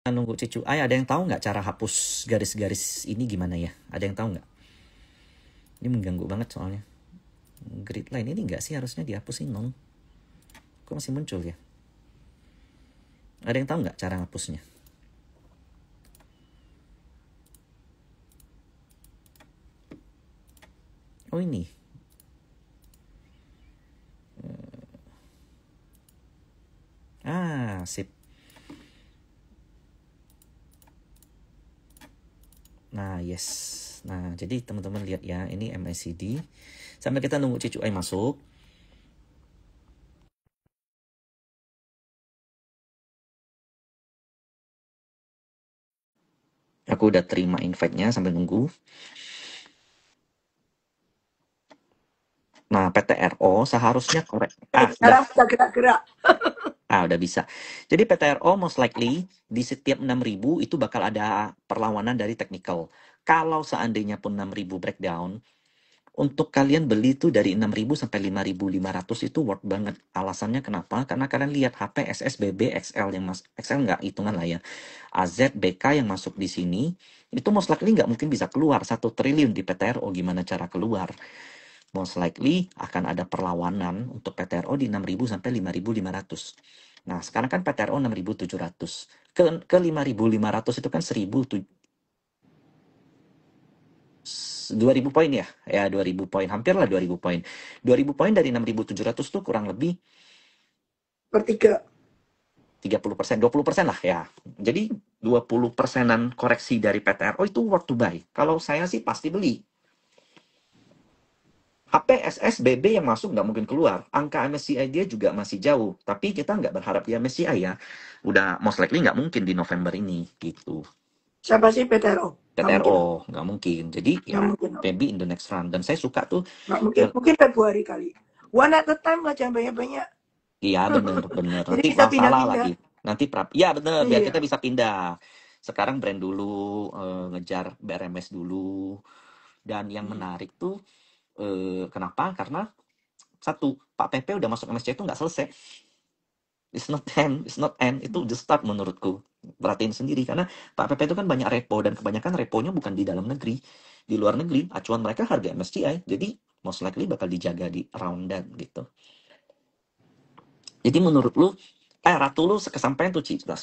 nunggu Cicu Ai, ada yang tahu nggak cara hapus garis-garis ini gimana ya? Ada yang tahu nggak? Ini mengganggu banget soalnya. Grid line ini nggak sih harusnya dihapusin non? Kok masih muncul ya? Ada yang tahu nggak cara hapusnya? Oh ini. Sip. Nah, yes. Nah, jadi teman-teman lihat ya, ini MACD. Sambil kita nunggu Cicu Ai masuk. Aku udah terima invite-nya sambil nunggu. Nah, PTRO seharusnya korek. Sekarang sudah gerak-gerak. Udah bisa. Jadi PTRO most likely di setiap 6.000 itu bakal ada perlawanan dari technical. Kalau seandainya pun 6.000 breakdown, untuk kalian beli tuh dari 6.000 sampai 5.500 itu worth banget. Alasannya kenapa? Karena kalian lihat HP, SS, BB, XL yang XL nggak hitungan lah ya. AZ, BK yang masuk di sini, itu most likely nggak mungkin bisa keluar 1 triliun di PTRO. Gimana cara keluar? Most likely akan ada perlawanan untuk PTRO di 6.000 sampai 5.500. Nah, sekarang kan PTRO 6.700. Ke 5.500 itu kan 2.000 poin ya? Ya, 2.000 poin. Hampir lah 2.000 poin. 2.000 poin dari 6.700 tuh kurang lebih Bertiga. 30%, 20% lah ya. Jadi 20%-an koreksi dari PTRO itu worth to buy. Kalau saya sih pasti beli. HP, SS, BB yang masuk nggak mungkin keluar. Angka MSCI dia juga masih jauh. Tapi kita nggak berharap di MSCI ya. Udah most likely nggak mungkin di November ini gitu. Siapa sih PTRO? Nggak mungkin. PTRO nggak mungkin. Jadi Nggak ya mungkin. maybe in the next round. Dan saya suka tuh. Nggak mungkin. Mungkin Februari kali. One at a time lah, jangan banyak-banyak. Iya bener. Jadi Nanti bisa masalah pindah-pindah. lagi. Nanti ya bener. Biar kita Iya. bisa pindah. Sekarang brand dulu, ngejar BRMS dulu. Dan yang menarik tuh, kenapa? Karena satu, Pak PP udah masuk MSCI itu nggak selesai. It's not end, itu just start menurutku. Perhatiin sendiri, karena Pak PP itu kan banyak repo, dan kebanyakan reponya bukan di dalam negeri. Di luar negeri, acuan mereka harga MSCI. Jadi, most likely bakal dijaga di around that gitu. Jadi menurut lu, Ratu lu kesampaian tuh Ci, 10.000.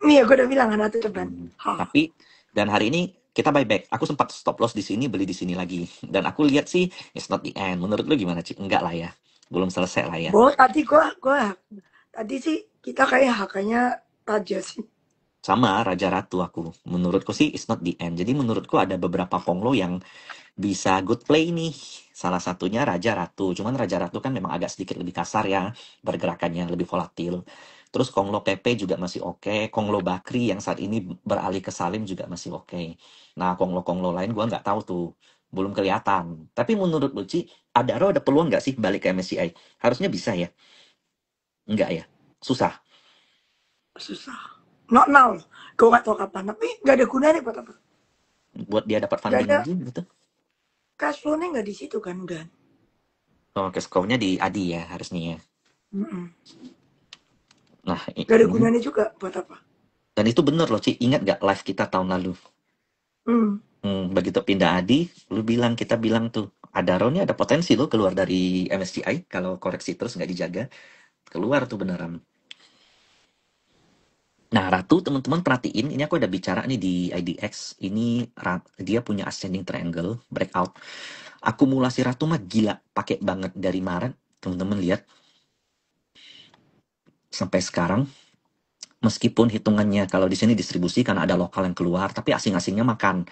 Iya, gue udah bilang anak itu depan. Tapi, dan hari ini kita buyback. Aku sempat stop loss di sini, beli di sini lagi. Dan aku lihat sih, it's not the end. Menurut lu gimana Ci? Enggak lah ya. Belum selesai lah ya. Oh, tadi sih kita kayak hakanya Taja sih. Sama Raja Ratu aku. Menurutku sih it's not the end. Jadi menurutku ada beberapa Konglo yang bisa good play nih. Salah satunya Raja Ratu. Cuman Raja Ratu kan memang agak sedikit lebih kasar ya. Pergerakannya lebih volatil. Terus Konglo PP juga masih oke. Konglo Bakri yang saat ini beralih ke Salim juga masih oke. Nah, Konglo-Konglo lain gua nggak tahu tuh. Belum kelihatan. Tapi menurut Luci, ada peluang nggak sih balik ke MSCI? Harusnya bisa ya? Enggak ya? Susah. Susah. Not now. Gue gak tau kapan. Tapi gak ada gunanya buat apa. Buat dia dapat Gak funding ada lagi gitu. cash flow-nya gak di situ kan, Dan. Oh, cash cow-nya di Adi ya harusnya ya. Nah, Gak ada gunanya juga buat apa. dan itu bener loh, Ci. Ingat gak live kita tahun lalu? Begitu pindah Adi, kita bilang tuh, Adaro nih ada potensi loh keluar dari MSCI kalau koreksi terus nggak dijaga. Keluar tuh beneran. Nah, Ratu teman-teman perhatiin, ini aku ada bicara nih di IDX. Ini dia punya ascending triangle breakout. Akumulasi Ratu mah gila, pakai banget dari Maret. Teman-teman lihat sampai sekarang. Meskipun hitungannya kalau di sini distribusi karena ada lokal yang keluar, tapi asing-asingnya makan.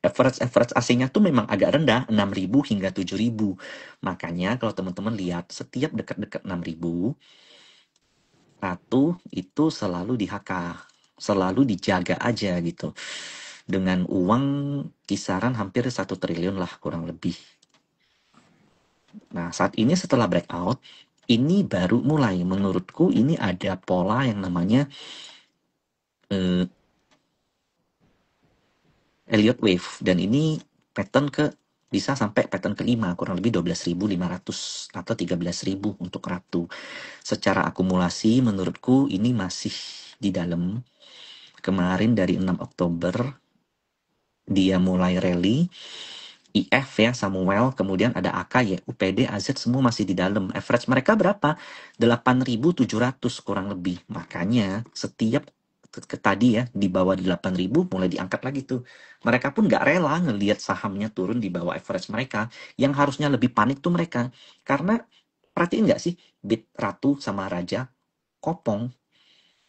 Average asingnya tuh memang agak rendah, 6.000 hingga 7.000. Makanya kalau teman-teman lihat setiap dekat-dekat 6.000, Ratu itu selalu di HK, selalu dijaga aja gitu. Dengan uang kisaran hampir 1 triliun lah kurang lebih. Nah, saat ini setelah breakout, ini baru mulai. Menurutku ini ada pola yang namanya Elliott Wave, dan ini pattern bisa sampai pattern kelima, kurang lebih 12.500 atau 13.000 untuk Ratu. Secara akumulasi menurutku ini masih di dalam. Kemarin dari 6 Oktober dia mulai rally. IF ya, Samuel, kemudian ada AK ya, UPD, AZ semua masih di dalam. Average mereka berapa? 8.700 kurang lebih. Makanya setiap tadi ya di bawah 8.000 mulai diangkat lagi tuh. Mereka pun nggak rela ngelihat sahamnya turun di bawah average mereka. Yang harusnya lebih panik tuh mereka. Karena perhatiin nggak sih, Bit Ratu sama Raja kopong.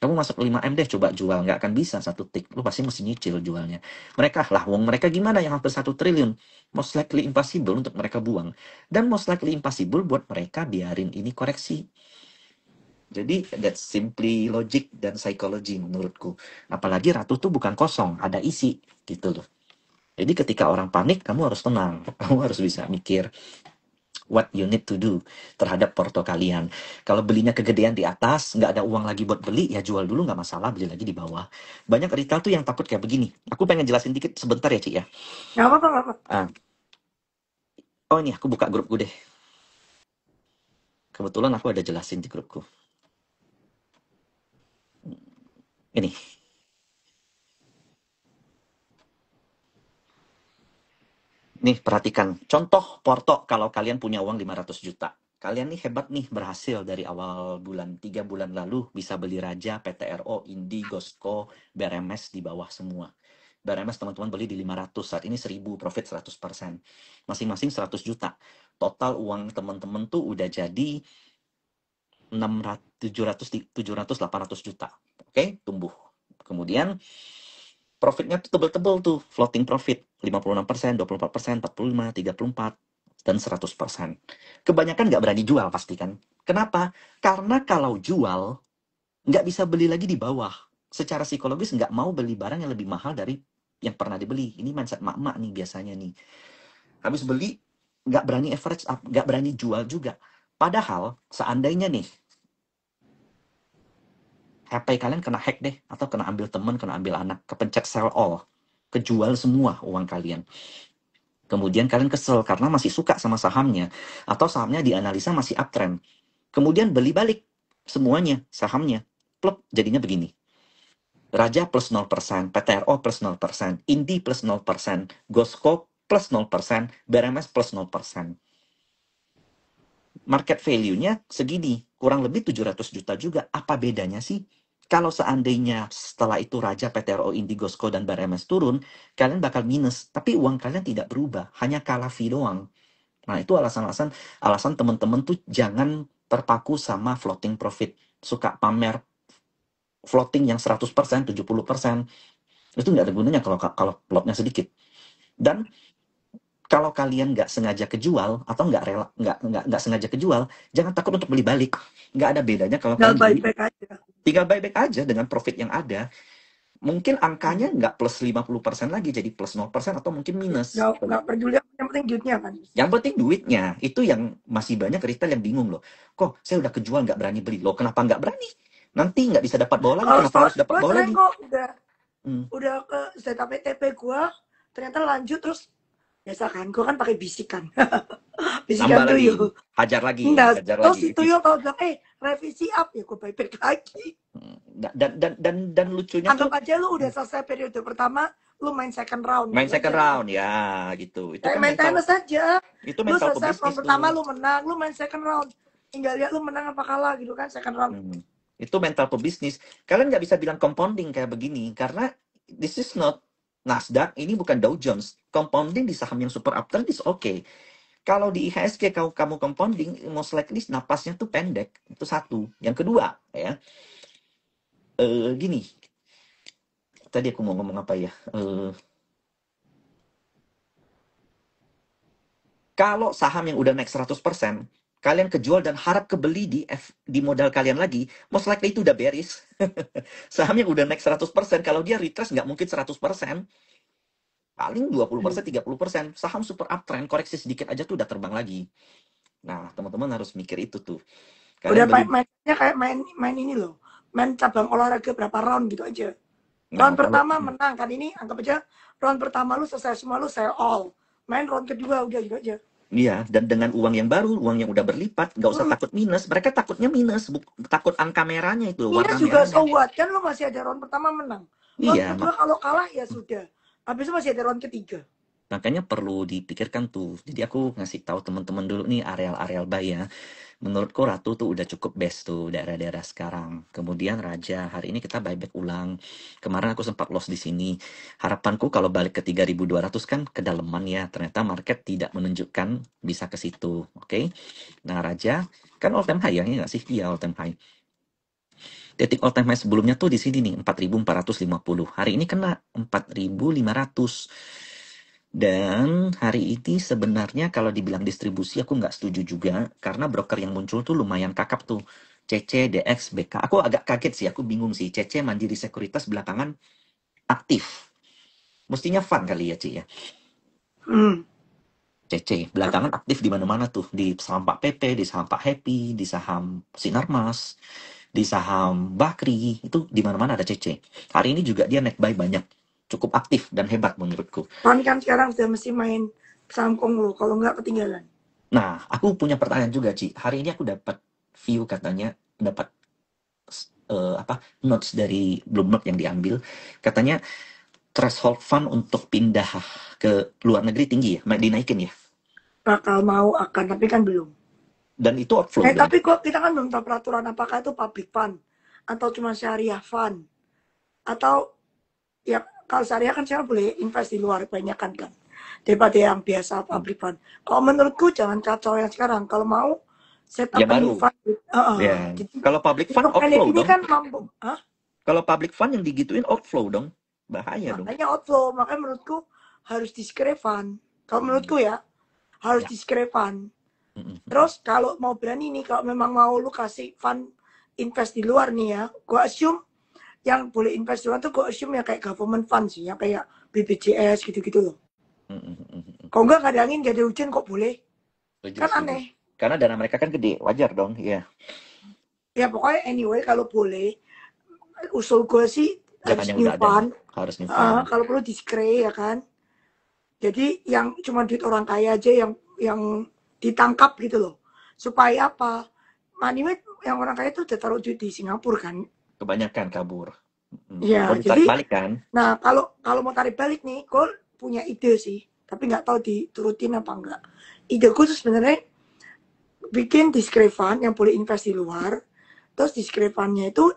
Kamu masuk 5M deh coba jual, nggak akan bisa satu tik. Lu pasti mesti nyicil jualnya. Mereka lah, wong mereka gimana yang hampir 1 triliun? Most likely impossible untuk mereka buang. Dan most likely impossible buat mereka biarin ini koreksi. Jadi that's simply logic dan psychology menurutku. Apalagi Ratu tuh bukan kosong, ada isi gitu loh. Jadi ketika orang panik, kamu harus tenang. Kamu harus bisa mikir, what you need to do terhadap porto kalian. Kalau belinya kegedean di atas, nggak ada uang lagi buat beli, ya jual dulu nggak masalah, beli lagi di bawah. Banyak retail tuh yang takut kayak begini. Aku pengen jelasin dikit sebentar ya, Cik ya. Nggak apa-apa, nggak apa. Ah, oh ini aku buka grupku deh. Kebetulan aku ada jelasin di grupku. Ini. Nih, perhatikan. Contoh porto kalau kalian punya uang 500 juta. Kalian nih hebat nih, berhasil dari awal bulan, 3 bulan lalu bisa beli Raja, PTRO, Indi, Gosco, BRMS di bawah semua. BRMS teman-teman beli di 500, saat ini 1000, profit 100%. Masing-masing 100 juta. Total uang teman-teman tuh udah jadi 600, 700, 700, 800 juta. Oke, tumbuh. Kemudian profitnya tuh tebel-tebel tuh, floating profit 56%, 24%, 45%, 34%, dan 100%. Kebanyakan nggak berani jual pasti kan. Kenapa? Karena kalau jual, nggak bisa beli lagi di bawah. Secara psikologis nggak mau beli barang yang lebih mahal dari yang pernah dibeli. Ini mindset mak-mak nih biasanya nih. Habis beli, nggak berani average up, nggak berani jual juga. Padahal, seandainya nih, HP kalian kena hack deh, atau kena ambil temen, kena ambil anak, kepencet sell all, kejual semua uang kalian. Kemudian kalian kesel karena masih suka sama sahamnya, atau sahamnya dianalisa masih uptrend. Kemudian beli balik semuanya, sahamnya. Plop, jadinya begini. Raja plus 0%, PTRO plus 0%, Indi plus 0%, Gosco plus 0%, BRMS plus 0%. Market value-nya segini, kurang lebih 700 juta juga. Apa bedanya sih? Kalau seandainya setelah itu Raja, PTRO, Indigosco, dan BRMS turun, kalian bakal minus. Tapi uang kalian tidak berubah, hanya kalah fee doang. Nah, itu alasan teman-teman tuh jangan terpaku sama floating profit. Suka pamer floating yang 100%, 70%. Itu nggak ada gunanya kalau plotnya sedikit. Dan kalau kalian nggak sengaja kejual atau nggak sengaja kejual, jangan takut untuk beli balik. Nggak ada bedanya kalau Tinggal kalian beli, baik-baik aja. tinggal buyback aja dengan profit yang ada. Mungkin angkanya nggak plus 50% lagi, jadi plus 0% atau mungkin minus. Nggak peduli, yang penting duitnya kan. Yang penting duitnya, itu yang masih banyak retail yang bingung loh. Kok saya udah kejual nggak berani beli? Loh kenapa nggak berani? Nanti nggak bisa dapat bawah lagi, Kalau kenapa harus dapat gue bawah sering lagi? kok Hmm. udah ke ZPTP gue, ternyata lanjut terus biasa kan, gue kan pakai bisikan. Nambah Bisikan lagi, tuyul. hajar Terus lagi. si tuyul kalau bilang, revisi up, ya gue baik-baik lagi. Dan lucunya tuh Anggap aja lu udah selesai periode pertama, lu main second round main gitu second aja. round ya gitu. Itu Kayak kan main mental, tenis aja. itu Lu mental selesai round pebisnis pertama tuh. lu menang, lu main second round. Tinggal lihat lu menang apa kalah gitu kan, second round. Itu mental pebisnis. Kalian nggak bisa bilang compounding kayak begini karena this is not Nasdaq, ini bukan Dow Jones. Compounding di saham yang super uptrend is okay. Kalau di IHSG kamu compounding, most likely napasnya tuh pendek. Itu satu. Yang kedua, ya, gini. Tadi aku mau ngomong apa ya? Kalau saham yang udah naik 100%, kalian kejual dan harap kebeli di modal kalian lagi, most likely itu udah bearish. Saham yang udah naik 100%, kalau dia retrace nggak mungkin 100%. Paling 20%, 30%. Saham super uptrend, koreksi sedikit aja tuh udah terbang lagi. Nah, teman-teman harus mikir itu tuh. Udah Kalian beli. mainnya kayak main ini loh. Main cabang olahraga berapa round gitu aja. Nah, Round kalau pertama menang kan, ini anggap aja round pertama lu selesai semua, lu sell all. Main round kedua udah gitu aja. Iya, dan dengan uang yang baru, uang yang udah berlipat, nggak usah Mm. takut minus. Mereka takutnya minus, takut angka merahnya itu, Minus warna juga merahnya. so what, kan lo masih ada round pertama menang. Round Iya, kedua kalau kalah ya sudah. Habis itu masih ada round ketiga. makanya perlu dipikirkan tuh. Jadi aku ngasih tahu teman-teman dulu nih areal-areal buy ya. Menurutku Ratu tuh udah cukup best tuh daerah-daerah sekarang. Kemudian Raja, hari ini kita buyback ulang. Kemarin aku sempat loss di sini. Harapanku kalau balik ke 3.200 kan kedalaman ya. Ternyata market tidak menunjukkan bisa ke situ. Oke. Nah, Raja kan all time high ya, iya nggak sih? Iya, all time high. Titik all time high sebelumnya tuh di sini nih, 4.450. Hari ini kena 4.500. Dan hari ini sebenarnya kalau dibilang distribusi aku nggak setuju juga karena broker yang muncul tuh lumayan kakap tuh. CC, DX, BK. Aku agak kaget sih, aku bingung sih. CC Mandiri Sekuritas belakangan aktif. Mestinya fun kali ya, Ci ya. Hmm. CC belakangan aktif di mana-mana tuh, di saham Pak PP, di saham Pak Happy, di saham Sinarmas, di saham Bakri, itu di mana-mana ada CC. Hari ini juga dia net buy banyak, cukup aktif dan hebat menurutku. Pan kan sekarang sudah mesti main saham Kongo, kalau nggak ketinggalan. Nah, aku punya pertanyaan juga, Ci. Hari ini aku dapat view katanya, dapat apa notes dari Bloomberg yang diambil, katanya threshold fund untuk pindah ke luar negeri tinggi ya, dinaikin ya. Bakal mau akan, tapi kan belum. Dan itu outflow dong. Tapi kok kita kan belum tahu peraturan apakah itu public fund atau cuma syariah fund atau ya kalau syariah kan saya boleh invest di luar banyak kan daripada yang biasa Hmm. public fund. Kalau menurutku jangan kacau yang sekarang. Kalau mau set up Yang a new baru. fund. Ya. Jadi Kalau public fund untuk elit outflow ini dong. kan mampu. Kalau public fund yang digituin outflow dong. Bahaya dong. Makanya outflow. Makanya menurutku harus diskrepan. Kalau Hmm. menurutku ya harus Ya. diskrepan. Mm-mm. Terus kalau mau berani nih, kalau memang mau lu kasih fund invest di luar nih ya, gua assume yang boleh invest di luar tuh gua assume ya kayak government fund sih, ya kayak BPJS gitu-gitu loh. Mm-mm. Kalau enggak ada angin, gak ada hujan kok boleh? Setuju, Kan setuju. aneh. Karena dana mereka kan gede, wajar dong. Iya. Ya pokoknya anyway kalau boleh, usul gue sih Jangan harus yang new udah ada. fund. Harus new fund. Kalau perlu diskre ya kan. Jadi yang cuma duit orang kaya aja yang ditangkap gitu loh. Supaya apa? Money yang orang kaya itu udah taruh duit di Singapura kan. Kebanyakan kabur. Ya, Baru tarik jadi balik kan. nah kalau mau tarik balik nih, gue punya ide sih, tapi nggak tahu diturutin apa enggak. Ide gue tuh sebenarnya bikin diskrepan yang boleh invest di luar, terus diskrepannya itu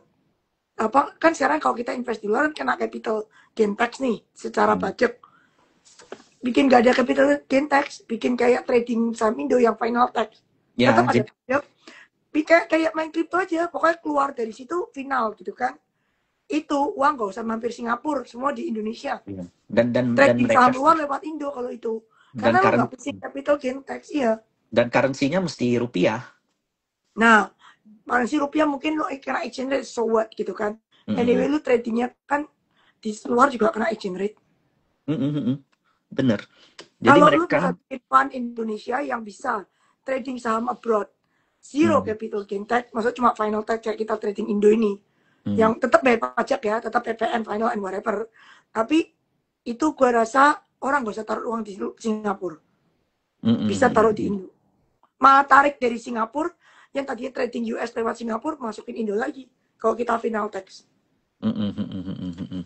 apa kan sekarang kalau kita invest di luar kena capital gain tax nih secara Hmm. pajak. Bikin gak ada capital gain tax, bikin kayak trading saham Indo yang final tax. Ya, Tetap ada jadi pajak. Kayak main kripto aja, pokoknya keluar dari situ final gitu kan. Itu uang gak usah mampir Singapura, semua di Indonesia. iya. Dan Trading mereka saham luar lewat Indo kalau itu. dan Karena lu current nggak pusing capital gain tax, iya. dan currency-nya mesti rupiah. Nah, currency rupiah mungkin lu kena exchange rate, so what gitu kan. Anyway, Mm-mm. lu tradingnya kan di luar juga kena exchange rate. Mm-mm. Bener. Jadi Kalau lu mereka bisa bikin fund Indonesia yang bisa trading saham abroad, zero mm, capital gain tax, maksudnya cuma final tax kayak kita trading Indo ini, mm, yang tetap bayar pajak ya, tetap PPN, final and whatever. Tapi itu gue rasa orang gak usah taruh uang di Singapura, bisa taruh di mm. Indo. Malah tarik dari Singapura, yang tadinya trading US lewat Singapura, masukin Indo lagi. Kalau kita final tax. Mm.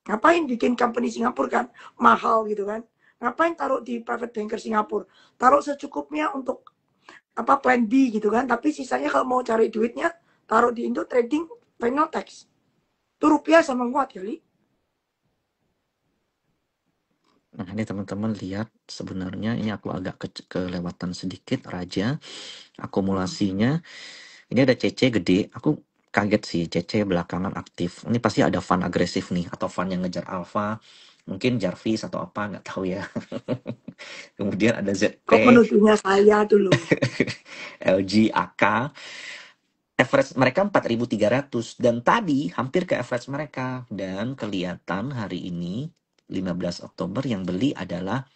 Ngapain bikin company Singapura kan? Mahal gitu kan. Ngapain taruh di private banker Singapura? Taruh secukupnya untuk apa plan B gitu kan. Tapi sisanya kalau mau cari duitnya, taruh di Indo trading final tax. Itu rupiah sama kuat kali. Nah, ini teman-teman lihat sebenarnya ini aku agak kelewatan sedikit Raja akumulasinya. Ini ada CC gede. Aku kaget sih CC belakangan aktif. Ini pasti ada fund agresif nih atau fund yang ngejar alpha. Mungkin Jarvis atau apa nggak tahu ya. Kemudian ada ZP, Kok menuduhnya saya dulu? LG, AK. Average mereka 4.300 dan tadi hampir ke average mereka dan kelihatan hari ini 15 Oktober yang beli adalah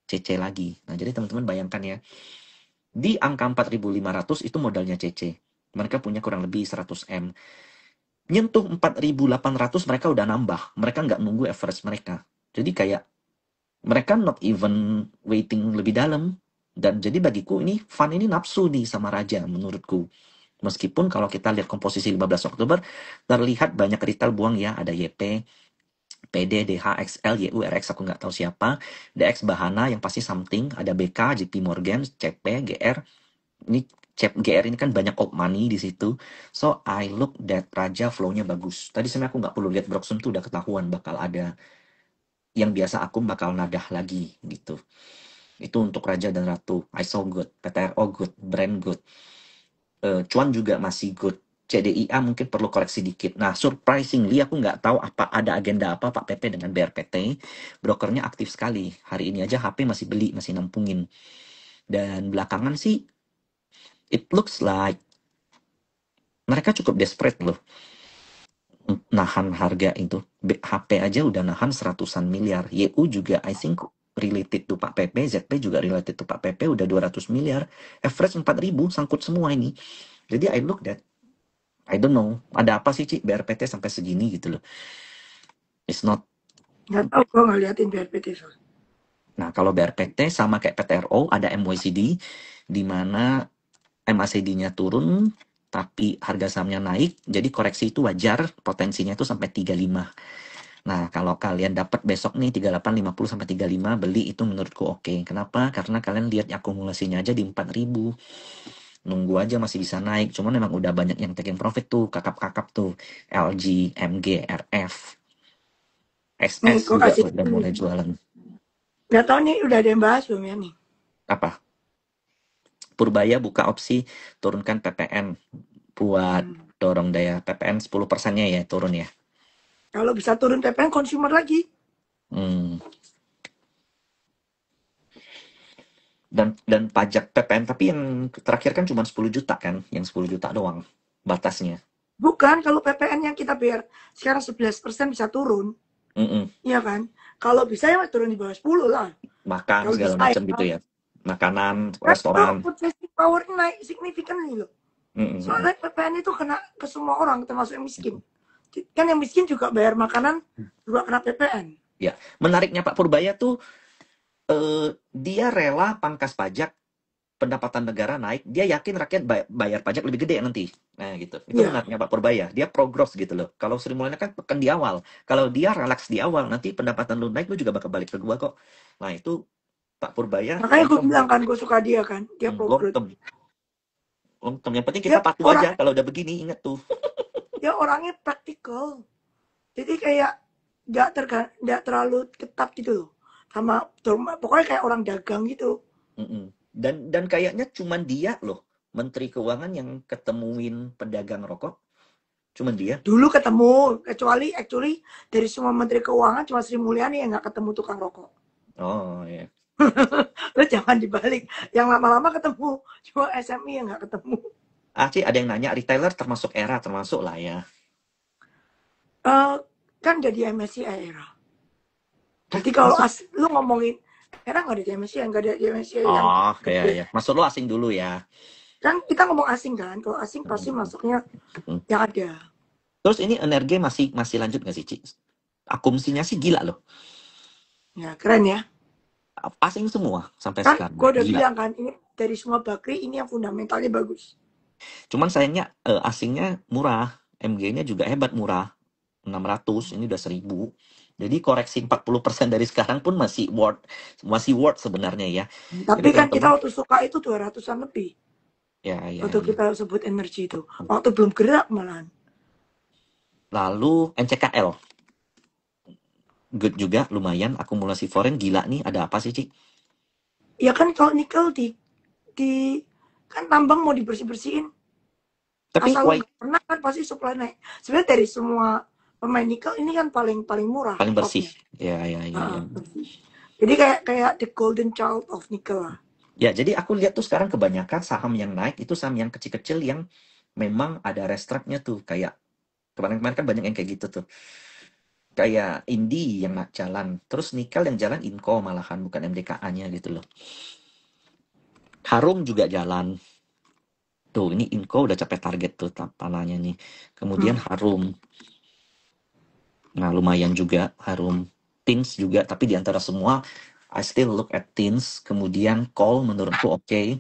CC lagi. Nah, jadi teman-teman bayangkan ya, di angka 4.500 itu modalnya CC. Mereka punya kurang lebih 100 M. Nyentuh 4.800 mereka udah nambah. Mereka nggak nunggu average mereka. Jadi kayak Mereka not even waiting lebih dalam. Dan jadi bagiku ini fun ini nafsu nih sama Raja menurutku. Meskipun kalau kita lihat komposisi 15 Oktober, terlihat banyak retail buang ya, ada YP, PD, DH, XL, YU, RX, aku nggak tahu siapa, DX Bahana yang pasti something, ada BK, JP Morgan, CP, GR, ini GR ini kan banyak old money di situ. So I look that Raja flow-nya bagus. Tadi sebenarnya aku nggak perlu lihat Broxum tuh udah ketahuan bakal ada yang biasa aku bakal nadah lagi gitu. Itu untuk Raja dan Ratu. I saw good, PTRO good, brand good. Cuan juga masih good. CDIA mungkin perlu koreksi dikit. Nah, surprisingly aku nggak tahu apa ada agenda apa Pak PP dengan BRPT. Brokernya aktif sekali. Hari ini aja HP masih beli, masih nampungin. Dan belakangan sih, it looks like mereka cukup desperate loh. Nahan harga itu. HP aja udah nahan seratusan miliar. YU juga I think related to Pak PP, ZP juga related to Pak PP udah 200 miliar. Average 4.000 sangkut semua ini. Jadi I look that I don't know, ada apa sih Ci BRPT sampai segini gitu loh. It's not. Nggak tahu, gue nggak liatin BRPT soal. Nah, kalau BRPT sama kayak PTRO ada MYCD di mana MACD-nya turun tapi harga sahamnya naik, jadi koreksi itu wajar, potensinya itu sampai 35. Nah, kalau kalian dapat besok nih 3850 sampai 35 beli itu menurutku oke. Kenapa? Karena kalian lihat akumulasinya aja di 4000. Nunggu aja masih bisa naik. Cuman memang udah banyak yang taking profit tuh, kakap-kakap tuh. LG, MG, RF, Nih, SS gue juga kasih. udah mulai jualan. Nggak tahu nih, udah ada yang bahas belum ya nih? Apa? Purbaya buka opsi turunkan PPN buat dorong daya PPN 10%-nya ya turun ya. Kalau bisa turun PPN consumer lagi. Hmm. Dan pajak PPN tapi yang terakhir kan cuma 10 juta kan, yang 10 juta doang batasnya. Bukan, kalau PPN yang kita bayar sekarang 11% bisa turun. Mm-mm. Iya kan? Kalau bisa ya turun di bawah 10 lah. Makan Kalau segala bisa ya. macam gitu ya. Makanan, Kan itu restoran. purchasing power naik signifikan nih loh. Mm-mm. Soalnya PPN itu kena ke semua orang, termasuk yang miskin. Kan yang miskin juga bayar makanan, juga kena PPN. Ya, menariknya Pak Purbaya tuh dia rela pangkas pajak, pendapatan negara naik, dia yakin rakyat bayar pajak lebih gede nanti. Nah, gitu. Itu Iya. menariknya Pak Purbaya. Dia progress gitu loh. Kalau Sri Mulyani kan tekan di awal. Kalau dia relax di awal, nanti pendapatan lu naik, lu juga bakal balik ke gua kok. Nah, itu Pak Purbaya Makanya long gue term. bilang kan, gue suka dia kan. Dia pro Long growth. term. Long term. Yang penting kita Dia patuh orang aja kalau udah begini, inget tuh. dia orangnya praktikal. Jadi kayak nggak terlalu ketat gitu loh. Sama pokoknya kayak orang dagang gitu. Mm-mm. Dan kayaknya cuman dia loh, Menteri Keuangan yang ketemuin pedagang rokok. Cuman dia. Dulu ketemu, kecuali actually dari semua menteri keuangan cuma Sri Mulyani yang nggak ketemu tukang rokok. Oh, ya. Lo jangan dibalik. Yang lama-lama ketemu, cuma SMI yang nggak ketemu. Ci, ada yang nanya, retailer termasuk era, termasuk lah ya. Eh kan jadi MSCI era. Jadi kalau Masuk. lu ngomongin era nggak ada di MSCI, nggak ada di MSCI yang Oh, kayak gede. ya. Masuk lo asing dulu ya. Kan kita ngomong asing kan, kalau asing pasti Mm. masuknya Mm. yang ada. Terus ini energi masih masih lanjut nggak sih, Ci? Akumsinya sih gila loh. Ya keren ya. Asing semua sampai Kan sekarang. gue udah Gila. bilang kan, ini dari semua bakri ini yang fundamentalnya bagus. Cuman sayangnya asingnya murah. MG-nya juga hebat murah. 600, ini udah 1000. Jadi koreksi 40% dari sekarang pun masih worth sebenarnya ya. Jadi Tapi kan kita teman-teman, waktu suka itu 200-an lebih. ya ya Waktu ya. kita sebut energi itu. Waktu belum gerak malahan. Lalu NCKL, good juga lumayan. Akumulasi foreign gila nih. Ada apa sih, Ci? Ya kan kalau nikel di kan tambang mau dibersih-bersihin. Tapi Asal lu why nggak pernah kan pasti supply naik. Sebenarnya dari semua pemain nikel ini kan paling paling murah paling bersih? topnya. Ya ya ya ya. Jadi kayak kayak the golden child of nickel lah. Ya, jadi aku lihat tuh sekarang kebanyakan saham yang naik itu saham yang kecil-kecil yang memang ada restriknya tuh. Kayak kemarin-kemarin kan banyak yang kayak gitu tuh. Kayak Indi yang nak jalan. Terus nikel yang jalan Inco malahan, bukan MDKA-nya gitu loh. Harum juga jalan. Tuh, ini Inco udah capai target tuh tanahnya nih. Kemudian Hmm. Harum. Nah, lumayan juga Harum. Pins juga, tapi di antara semua I still look at Teens, kemudian Call menurutku oke.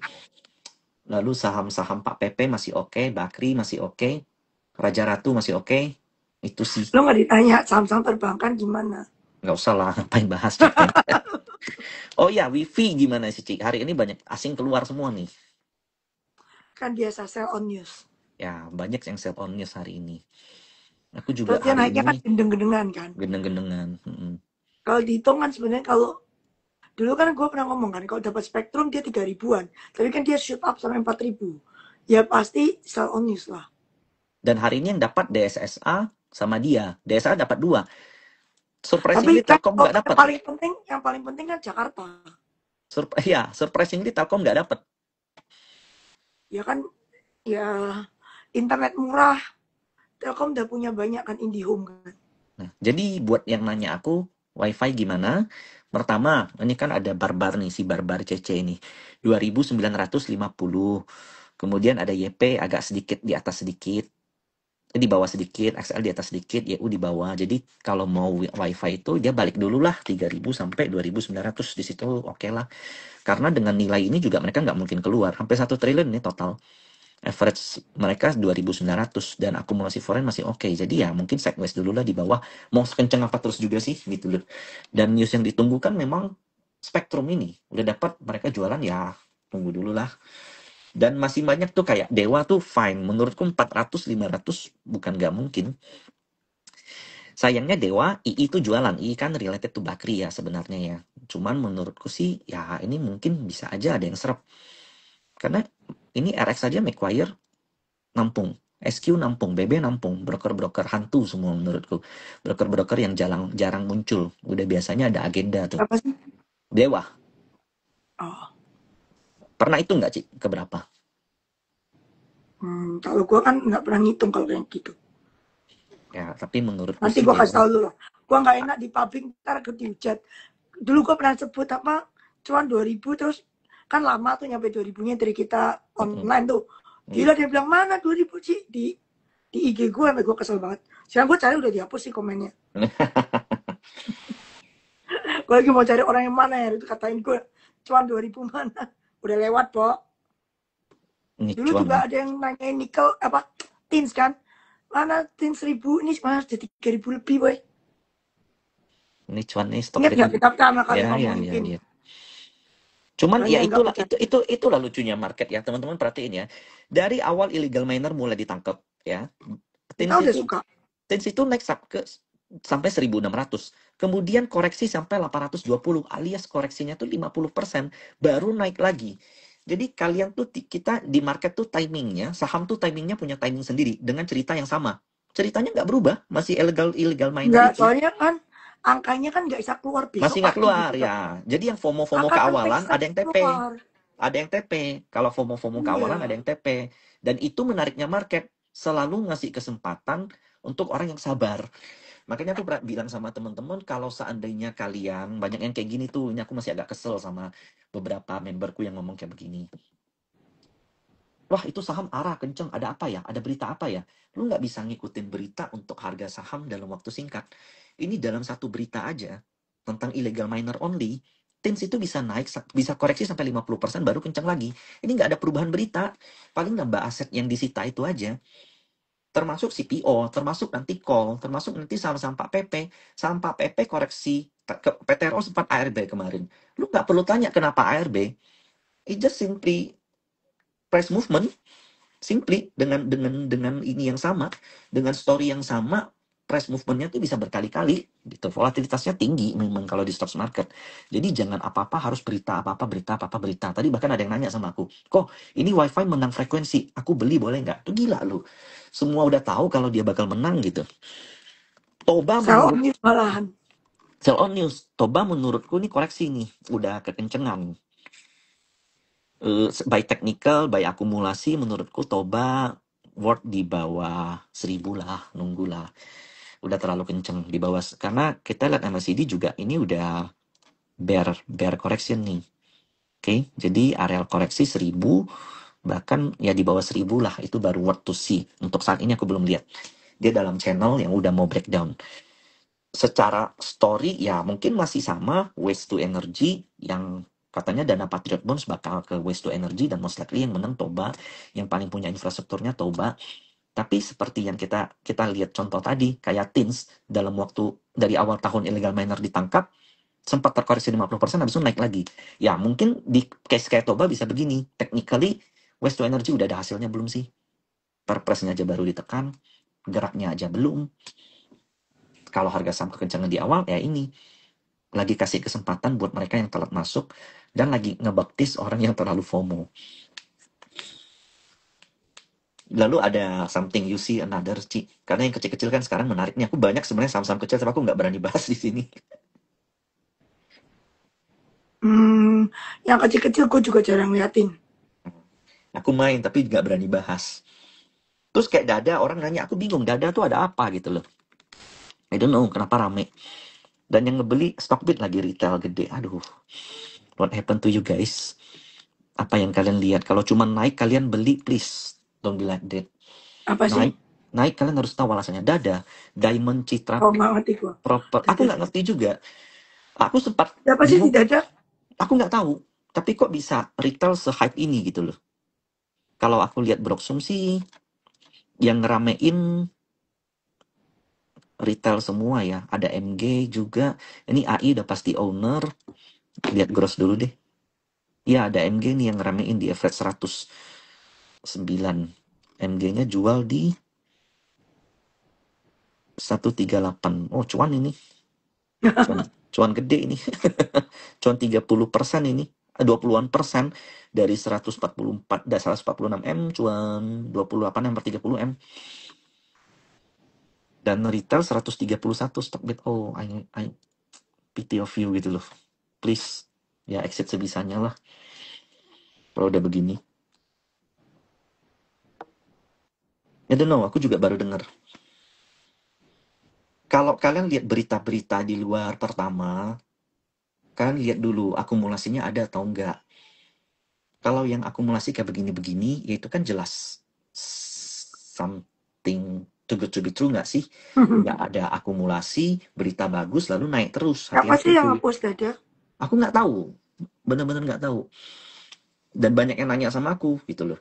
Lalu saham-saham Pak Pepe masih oke, Bakri masih oke, Raja Ratu masih oke. Itu sih. Lo nggak ditanya saham-saham perbankan gimana? Nggak usah lah, ngapain bahas capek. Oh ya, Wifi gimana sih, Ci? Hari ini banyak asing keluar semua nih. Kan biasa sell on news. Ya, banyak yang sell on news hari ini. Aku juga Terus dia hari naiknya ini kan gendeng-gendengan kan. gendeng-gendengan. Kalau dihitung kan sebenarnya kalau dulu kan gue pernah ngomong kan, kalau dapat spektrum dia 3 ribuan. Tapi kan dia shoot up sampai 4 ribu. Ya pasti sell on news lah. Dan hari ini yang dapat DSSA sama dia. DSSA dapat 2. Tapi Surprisingly kan Telkom kalau nggak dapat. yang paling penting kan Jakarta. Ya, surprisingly Telkom nggak dapat. Ya kan, ya internet murah. Telkom udah punya banyak kan IndiHome kan. Nah, jadi buat yang nanya aku, WiFi gimana? Pertama, ini kan ada Barbar nih, si Barbar CC ini. 2.950. Kemudian ada YP agak sedikit di atas sedikit. Di bawah sedikit, XL di atas sedikit, YU di bawah. Jadi kalau mau WiFi itu dia balik dulu lah 3.000 sampai 2.900 di situ oke lah. Karena dengan nilai ini juga mereka nggak mungkin keluar. Hampir 1 triliun nih total. Average mereka 2.900 dan akumulasi foreign masih oke. Jadi ya mungkin sideways dulu lah di bawah. Mau kenceng apa terus juga sih gitu loh. Dan news yang ditunggu kan memang Spektrum ini. Udah dapat mereka jualan ya tunggu dulu lah. Dan masih banyak tuh kayak Dewa tuh fine. Menurutku 400 500 bukan nggak mungkin. Sayangnya Dewa, II tuh jualan. II kan related to Bakri ya sebenarnya ya. Cuman menurutku sih ya ini mungkin bisa aja ada yang serap. Karena ini RX aja Macquarie nampung. SQ nampung, BB nampung, broker-broker hantu semua menurutku. Broker-broker yang jarang muncul. Udah biasanya ada agenda tuh. Berapa sih? Dewa, Oh, pernah itu nggak Ci? Keberapa? kalau gue kan nggak pernah ngitung kalau kayak gitu. Ya, tapi menurutku Nanti sih gue kasih Dewa. tau dulu lah. Gue nggak enak di publik ntar ke dihujat. Dulu gue pernah sebut apa, cuan 2000 terus kan lama tuh nyampe 2000-nya dari kita online tuh. Iya. Gila dia bilang mana 2000 sih di IG gue, sampai gue kesel banget. Sekarang gue cari udah dihapus sih komennya. Gue lagi mau cari orang yang mana ya itu katain gue cuan 2000 mana. Udah lewat, Pok. Ini Dulu cuan juga ya. ada yang nanyain nikel apa tins kan. Mana tins 1000 ini mana sudah 3000 lebih, boy. Ini cuan nih stok Ingat nggak liquid. kita pertama kali Ya, ya, ngomongin ya, tin? ya. Cuman ya Banyak yang nggak itulah percaya. itulah lucunya market ya, teman-teman perhatiin ya. Dari awal illegal miner mulai ditangkap ya. Kita Tins udah itu suka. Tins itu naik sampai 1.600. Kemudian koreksi sampai 820 alias koreksinya tuh 50% baru naik lagi. Jadi kalian tuh kita di market tuh timingnya, saham tuh timingnya punya timing sendiri dengan cerita yang sama. Ceritanya nggak berubah, masih illegal miner Nggak, itu. soalnya kan angkanya kan nggak bisa keluar besok Masih nggak pagi keluar gitu kan. ya. Jadi yang FOMO-FOMO Angka kan keawalan fix ada yang TP. keluar. Ada yang TP. Kalau FOMO-FOMO keawalan ada Iya. yang TP. Dan itu menariknya market. Selalu ngasih kesempatan untuk orang yang sabar. Makanya aku bilang sama teman-teman, kalau seandainya kalian, banyak yang kayak gini tuh, ini aku masih agak kesel sama beberapa memberku yang ngomong kayak begini. Wah itu saham arah kenceng, ada apa ya? Ada berita apa ya? Lu nggak bisa ngikutin berita untuk harga saham dalam waktu singkat. Ini dalam satu berita aja, tentang illegal miner only, Tins itu bisa naik, bisa koreksi sampai 50% baru kencang lagi. Ini nggak ada perubahan berita. Paling nambah aset yang disita itu aja. Termasuk CPO, termasuk nanti call, termasuk nanti saham-saham Pak PP. Saham Pak PP koreksi, PTRO sempat ARB kemarin. Lu nggak perlu tanya kenapa ARB. It just simply price movement. Simply dengan ini yang sama, dengan story yang sama, price movementnya tuh bisa berkali-kali gitu. Volatilitasnya tinggi memang kalau di stocks market. Jadi jangan apa-apa harus berita apa-apa berita. Tadi bahkan ada yang nanya sama aku, kok ini wifi menang frekuensi, aku beli boleh nggak? Tuh gila lu. Semua udah tahu kalau dia bakal menang gitu. Toba Sell on menurut news malahan. Sell on news, Toba menurutku nih koreksi nih, udah kekencengan. By technical, by akumulasi, menurutku Toba worth di bawah 1.000 lah, nunggu lah. Udah terlalu kenceng di bawah, karena kita lihat MACD juga ini udah bear correction nih. Oke, jadi areal koreksi 1.000, bahkan ya di bawah 1.000 lah, itu baru worth to see. Untuk saat ini aku belum lihat. Dia dalam channel yang udah mau breakdown. secara story ya mungkin masih sama waste to energy yang katanya dana Patriot Bonds bakal ke waste to energy dan most likely yang menang Toba, yang paling punya infrastrukturnya Toba. Tapi seperti yang kita kita lihat contoh tadi kayak Teens dalam waktu dari awal tahun illegal miner ditangkap sempat terkoreksi 50% habis itu naik lagi. Ya mungkin di case kayak Toba bisa begini. Technically waste to energy udah ada hasilnya belum sih? Perpresnya aja baru ditekan, geraknya aja belum. Kalau harga saham kekencangan di awal ya ini lagi kasih kesempatan buat mereka yang telat masuk dan lagi ngebaptis orang yang terlalu FOMO. Lalu ada something you see another Ci. Karena yang kecil-kecil kan sekarang menarik nih. Aku banyak sebenarnya saham-saham kecil tapi aku nggak berani bahas di sini. Yang kecil-kecil gue juga jarang liatin. Aku main tapi nggak berani bahas. Terus kayak Dada orang nanya, aku bingung Dada tuh ada apa gitu loh. I don't know kenapa rame. Dan yang ngebeli Stockbit lagi retail gede. Aduh, what happened to you guys? Apa yang kalian lihat? Kalau cuma naik kalian beli please. Don't be like that. Apa sih? Naik, naik kalian harus tahu alasannya. Dada, Diamond, Citra, Oh, nggak ngerti gue. Proper. Aku nggak ngerti juga. Aku sempat Siapa sih bingung. tidak ada? Aku nggak tahu. Tapi kok bisa retail se-hype ini gitu loh. Kalau aku lihat Broksum sih, yang ngeramein retail semua ya. Ada MG juga. Ini AI udah pasti owner. Lihat gross dulu deh. Ya ada MG nih yang ngeramein di average 109. MG-nya jual di 138. Oh cuan ini. Cuan gede ini. Cuan 30% ini. 20-an persen dari 144 dan 146 M cuan 28 M per 30 M dan retail 131 Stockbit. Oh I pity of you gitu loh, please ya exit sebisanya lah kalau udah begini. I don't know, aku juga baru dengar. Kalau kalian lihat berita-berita di luar pertama, kalian lihat dulu akumulasinya ada atau enggak. Kalau yang akumulasi kayak begini-begini, ya itu kan jelas something too good to be true nggak sih? Nggak ada akumulasi, berita bagus, lalu naik terus. Siapa Hati-hati sih yang tuh. ngepost dada? Aku nggak tahu, bener-bener nggak tahu. Dan banyak yang nanya sama aku gitu loh.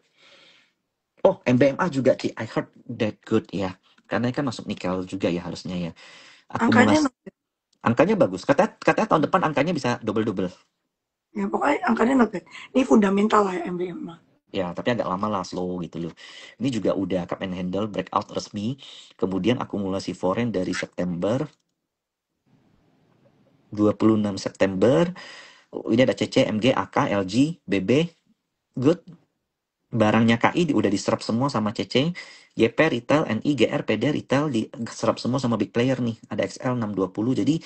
Oh, MBMA juga, Ci. I heard that good ya. Karena kan masuk nikel juga ya harusnya ya. Angkanya Akumulasi. Angkanya bagus. Katanya tahun depan angkanya bisa double-double. ya pokoknya angkanya not bad. Ini fundamental lah ya MBM mah. Ya, tapi agak lama lah, slow gitu loh. Ini juga udah cup and handle, breakout resmi. Kemudian akumulasi foreign dari September, 26 September. Ini ada CC, MG, AK, LG, BB. Good. Barangnya KI udah diserap semua sama CC. YP retail, NI, GR, PD retail diserap semua sama big player nih. Ada XL 620. Jadi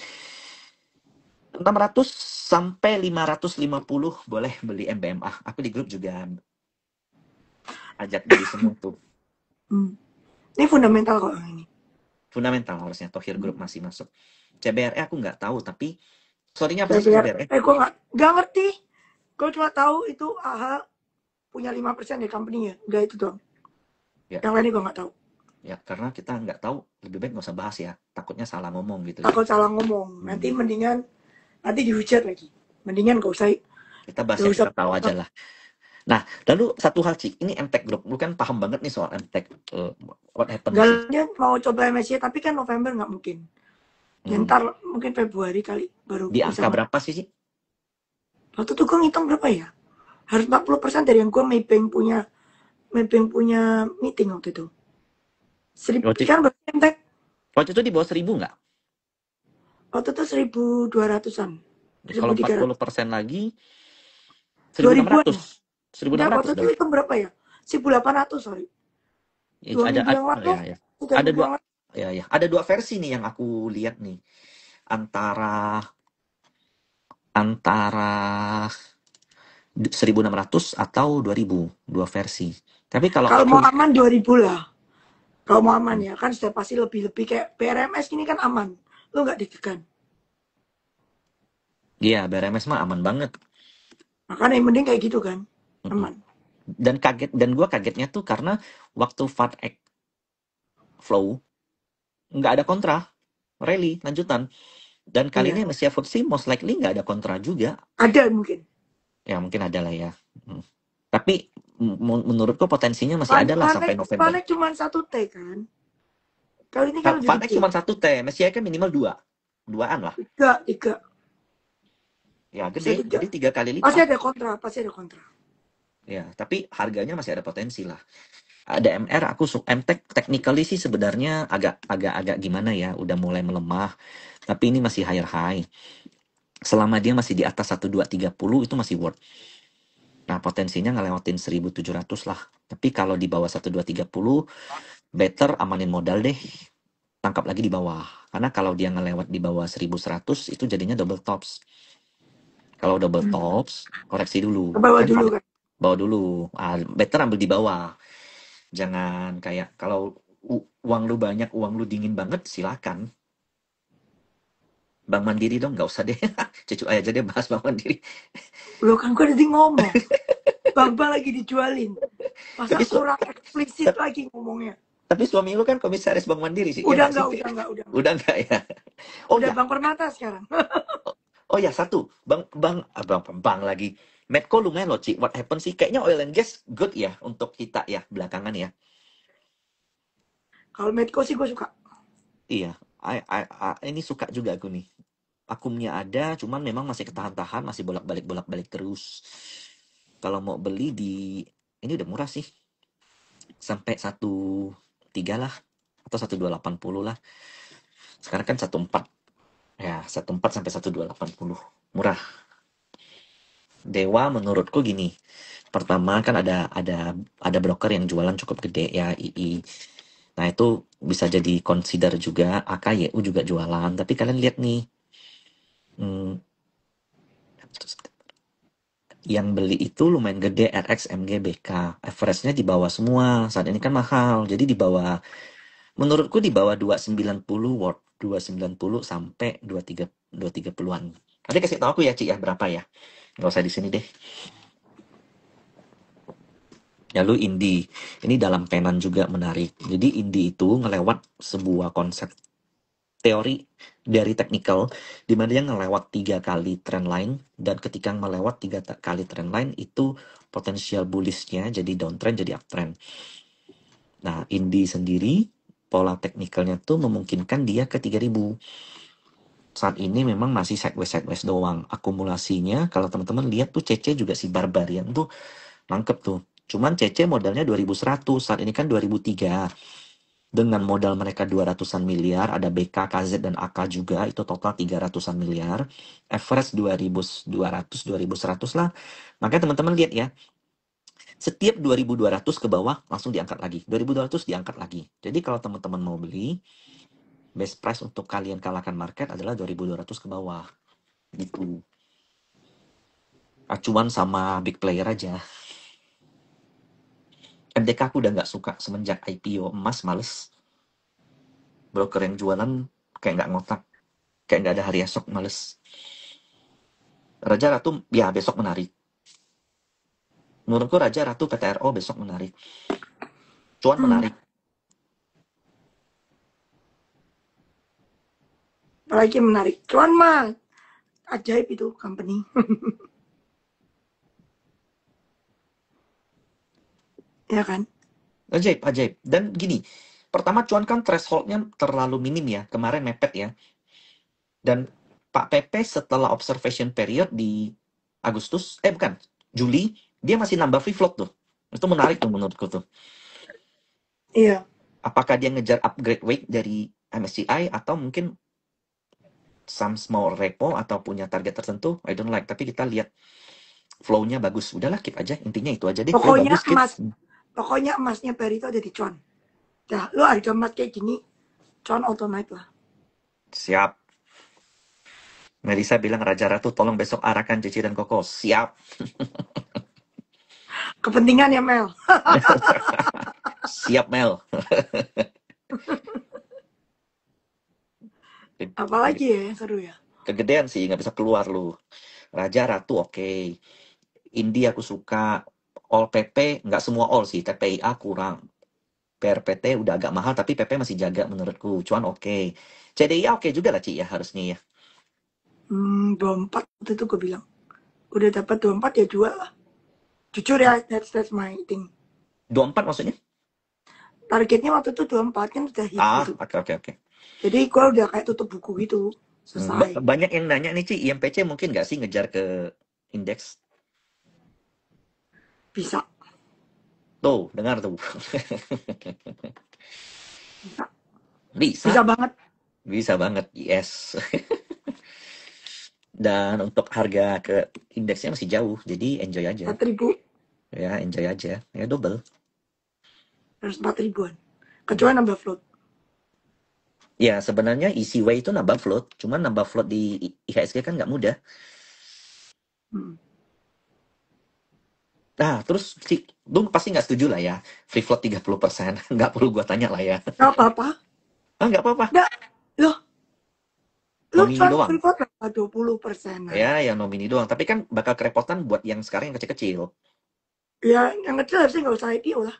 600 sampai 550 boleh beli MBMA. Aku di grup juga ajak beli semua tuh. Hmm. Ini fundamental kok yang ini. Fundamental harusnya. Tohir Group masih masuk. CBRE aku nggak tahu, tapi sorry-nya apa Saya sih biar, CBRE? gue nggak ngerti. Gue cuma tahu itu AHA punya 5% ya company-nya. Udah itu doang. Ya, Yang lainnya gue nggak tahu. ya karena kita nggak tahu, lebih baik nggak usah bahas ya. Takutnya salah ngomong gitu loh. Takut salah ngomong. Nanti Hmm. mendingan nanti dihujat lagi. Mendingan gak usah Kita bahas gak yang usah. kita tahu aja lah. Nah, lalu satu hal Ci, ini MTech Group, lu kan paham banget nih soal MTech. What happened Gak sih? dia mau coba MSC tapi kan November nggak mungkin. Ya, Hmm. ntar mungkin Februari kali baru Di bisa. angka berapa sih, Ci? Waktu itu gue ngitung berapa ya? Harus 40% dari yang gue Maybank punya meeting waktu itu. Waktu, Kan berarti Maybank waktu itu di bawah 1.000 nggak? waktu itu 1.200-an. Kalau 1.300. 40% lagi, 2000-an 1.600. ya? Enggak, 1.600 waktu itu dong. hitung berapa ya? 1.800, sorry. Ya, Dua ada, minggu yang oh, lalu, ya, ya. 3 Ada minggu dua, yang lalu. ya, ya. Ada dua versi nih yang aku lihat nih. Antara antara 1.600 atau 2.000, dua versi. Tapi kalau Kalau aku, mau aman 2.000 lah. Kalau mau aman ya, kan sudah pasti lebih-lebih kayak PRMS ini kan aman. Lu nggak deg-degan. ya BRMS mah aman banget. Makanya yang mending kayak gitu kan. Mm-mm. Aman. Dan gue kagetnya tuh karena waktu FATX flow nggak ada kontra. rally lanjutan. Dan kali Iya, ini MSCI FTSE most likely nggak ada kontra juga. ada mungkin. Ya mungkin ada lah ya. Hmm. Tapi menurutku potensinya masih Fun, ada lah sampai November. Funek cuma 1 T kan. Kali ini kan lebih Fund gede. cuma satu T, MSCI kan minimal dua. Duaan lah. Tiga. Ya Bisa gede, tiga. jadi 3 kali Pasti lipat. ada kontra, pasti ada kontra. Ya, tapi harganya masih ada potensi lah. Ada MR, MTech technically sih sebenarnya agak gimana ya, udah mulai melemah. Tapi ini masih higher high. Selama dia masih di atas 1230 itu masih worth. Nah, potensinya ngelewatin 1700 lah. Tapi kalau di bawah 1230, better amanin modal deh. Tangkap lagi di bawah. Karena kalau dia ngelewat di bawah 1100 itu jadinya double tops. Kalau double Hmm. tops, koreksi dulu. Ke bawah Kan dulu kan. bawa dulu. Better ambil di bawah. Jangan kayak kalau uang lu banyak, uang lu dingin banget, silakan. Bank Mandiri dong, nggak usah deh. Cucu aja deh bahas Bank Mandiri. Loh kan gue tadi ngomong. Bang lagi dijualin. Masa Tapi kurang eksplisit lagi ngomongnya. tapi suami lu kan komisaris Bank Mandiri sih, ya Udah nggak sih? enggak, udah enggak, udah enggak. Udah nggak ya? Oh Udah ya, Bang Permata sekarang. oh ya satu, bang lagi. Medco lumayan loh, Ci. What happened sih? Kayaknya oil and gas good ya untuk kita ya belakangan ya. Kalau Medco sih gue suka. Iya, ini suka juga aku nih. Akumnya ada, cuman memang masih ketahan-tahan, masih bolak-balik terus. Kalau mau beli ini udah murah sih, sampai 1,3 lah, atau 1,280 lah. Sekarang kan 1,4, ya 1,4 sampai 1,280, murah. Dewa menurutku gini, pertama kan ada broker yang jualan cukup gede ya, II. Nah itu bisa jadi consider juga. AKYU juga jualan, tapi kalian lihat nih, hmm, yang beli itu lumayan gede, RX, MG, BK. Average-nya di bawah semua. Saat ini kan mahal. Jadi di bawah, menurutku di bawah 290 Word. 290 sampai 23 an. Nanti kasih tahu aku ya, Ci, ya, berapa ya. Nggak usah di sini deh. Lalu Indie. Ini dalam penan juga menarik. Jadi Indie itu ngelewat sebuah konsep teori dari technical, di mana dia ngelewat 3 kali trend line, dan ketika melewat 3 kali trend line itu potensial bullishnya jadi downtrend jadi uptrend. Nah, Indie sendiri pola teknikalnya tuh memungkinkan dia ke 3000. Saat ini memang masih sideways doang. Akumulasinya kalau teman-teman lihat tuh CC juga si Barbarian tuh nangkep tuh. Cuman CC modalnya 2100, saat ini kan 2003. Dengan modal mereka 200-an miliar, ada BK, KZ, dan AK juga, itu total 300-an miliar. Average 2200, 2100 lah. Makanya teman-teman lihat ya, setiap 2200 ke bawah langsung diangkat lagi. 2200 diangkat lagi. Jadi kalau teman-teman mau beli, best price untuk kalian kalahkan market adalah 2200 ke bawah. Gitu. Acuan sama big player aja. MDK aku udah nggak suka semenjak IPO emas, males. Broker yang jualan kayak nggak ngotak. Kayak nggak ada hari esok, males. Raja Ratu ya besok menarik. Menurutku Raja Ratu PTRO besok menarik. Cuan Hmm. menarik. Apalagi menarik. Cuan mah ajaib itu company. Ya kan? Ajaib, ajaib. Dan gini, pertama cuan kan thresholdnya terlalu minim ya. Kemarin mepet ya. Dan Pak PP setelah observation period di Agustus, bukan, Juli, dia masih nambah free float tuh. Itu menarik tuh menurutku tuh. Iya. Apakah dia ngejar upgrade weight dari MSCI atau mungkin some small repo atau punya target tertentu, I don't like. Tapi kita lihat flow-nya bagus. Udahlah, keep aja. Intinya itu aja deh. Flow Pokoknya bagus, keep. emas. Pokoknya emasnya Barito ada di cuan. Dah, lo harga emas kayak gini, cuan auto naik lah. Siap. Melisa bilang, Raja Ratu tolong besok arahkan Cici dan Koko. Siap. Kepentingan ya Mel. Siap, Mel. Apalagi ya yang seru ya. Kegedean sih, nggak bisa keluar lu. Raja Ratu oke. Indie aku suka. All PP, nggak semua all sih. TPIA kurang. PRPT udah agak mahal, tapi PP masih jaga menurutku. Cuan oke. CDI oke juga lah, Ci, ya harusnya ya. 24 waktu itu gue bilang. Udah dapat 24 ya jual lah. Jujur ya, that's my thing. 24 maksudnya? Targetnya waktu itu 24 kan udah hit Ah, gitu. oke, oke, oke. Jadi gue udah kayak tutup buku gitu. Selesai. Banyak yang nanya nih, Ci, IMPC mungkin nggak sih ngejar ke indeks? Bisa. Tuh, dengar tuh. Bisa. Bisa, Bisa banget. bisa banget, yes. Dan untuk harga ke indeksnya masih jauh, jadi enjoy aja. 4.000. Ya, enjoy aja. Ya, double. Harus 4.000-an. Kecuali nambah float. Ya, sebenarnya easy way itu nambah float. Cuman nambah float di IHSG kan nggak mudah. Hmm. Nah, terus lu pasti nggak setuju lah ya. Free float 30%. Nggak perlu gua tanya lah ya. Gak apa-apa. Ah, nggak apa-apa. Nggak. Loh, lu Nomini cuma doang. free float berapa? 20%-an. Ya, yang nomini doang. Tapi kan bakal kerepotan buat yang sekarang yang kecil-kecil. Ya, yang kecil harusnya nggak usah IPO lah.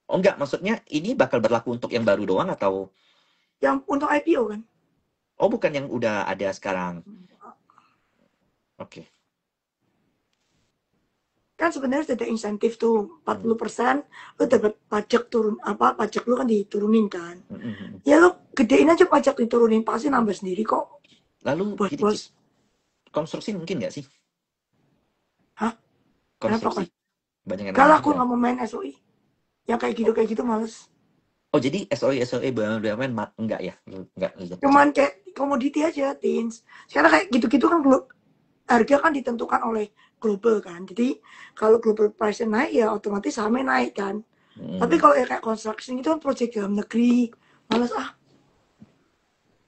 Oh enggak, maksudnya ini bakal berlaku untuk yang baru doang atau... Yang untuk IPO kan. Oh, bukan yang udah ada sekarang. Oke. Kan sebenarnya sudah ada insentif tuh 40%, Hmm. lu dapat pajak turun apa pajak lu kan diturunin kan. Hmm, hmm, hmm. Ya lu gedein aja pajak diturunin pasti nambah sendiri kok. Lalu gini, Bos-bos. Cik. Konstruksi mungkin nggak sih? Hah? Kenapa Konstruksi. kan? Banyak yang Kalau nanya aku juga. nggak mau main SOI. Yang kayak gitu males. Oh, jadi SOE BUMN enggak ya? Enggak lihat, Cik. Cuman kayak komoditi aja, Tins. Sekarang kayak gitu-gitu kan harga kan ditentukan oleh global kan. Jadi kalau global price naik ya otomatis sahamnya naik kan. Tapi Hmm. kalau kayak construction itu kan proyek dalam negeri, males ah.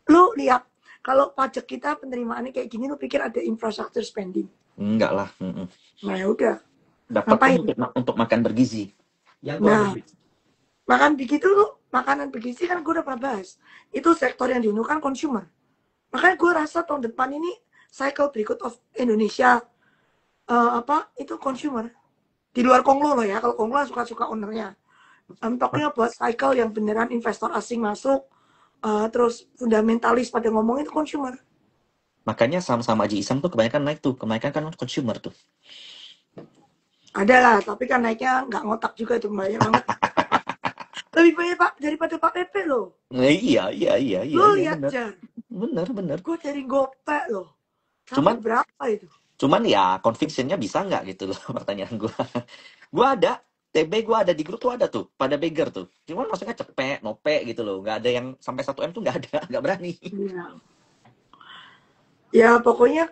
Lu lihat kalau pajak kita penerimaannya kayak gini, lu pikir ada infrastructure spending? Enggak lah. Hmm. Nah ya udah, Dapat kan ngapain? untuk makan bergizi. Yang gua ambil Nah, makan begitu lu, makanan bergizi kan gue udah pernah bahas. Itu sektor yang diuntungkan consumer. Makanya gue rasa tahun depan ini cycle berikut of Indonesia apa itu consumer. Di luar Konglo loh ya, kalau Konglo suka-suka ownernya. Talking about cycle yang beneran investor asing masuk, terus fundamentalis pada ngomong itu consumer. makanya sama-sama Haji Isam tuh kebanyakan naik tuh. Kebanyakan kan consumer tuh. Ada lah, tapi kan naiknya nggak ngotak juga tuh, banyak banget. Lebih banyak Pak daripada Pak Pepe loh. Iya, iya, iya, iya, Lo iya, lihat bener. Jar, Bener, bener. gue dari Gopek loh. Sampai Cuman berapa itu? Cuman ya conviction-nya bisa nggak gitu loh pertanyaan gue. Gue ada, TB gue ada di grup tuh ada tuh, pada beggar tuh. Cuman maksudnya cepet, nope gitu loh. Nggak ada yang sampai 1M tuh nggak ada, nggak berani. Ya. Ya pokoknya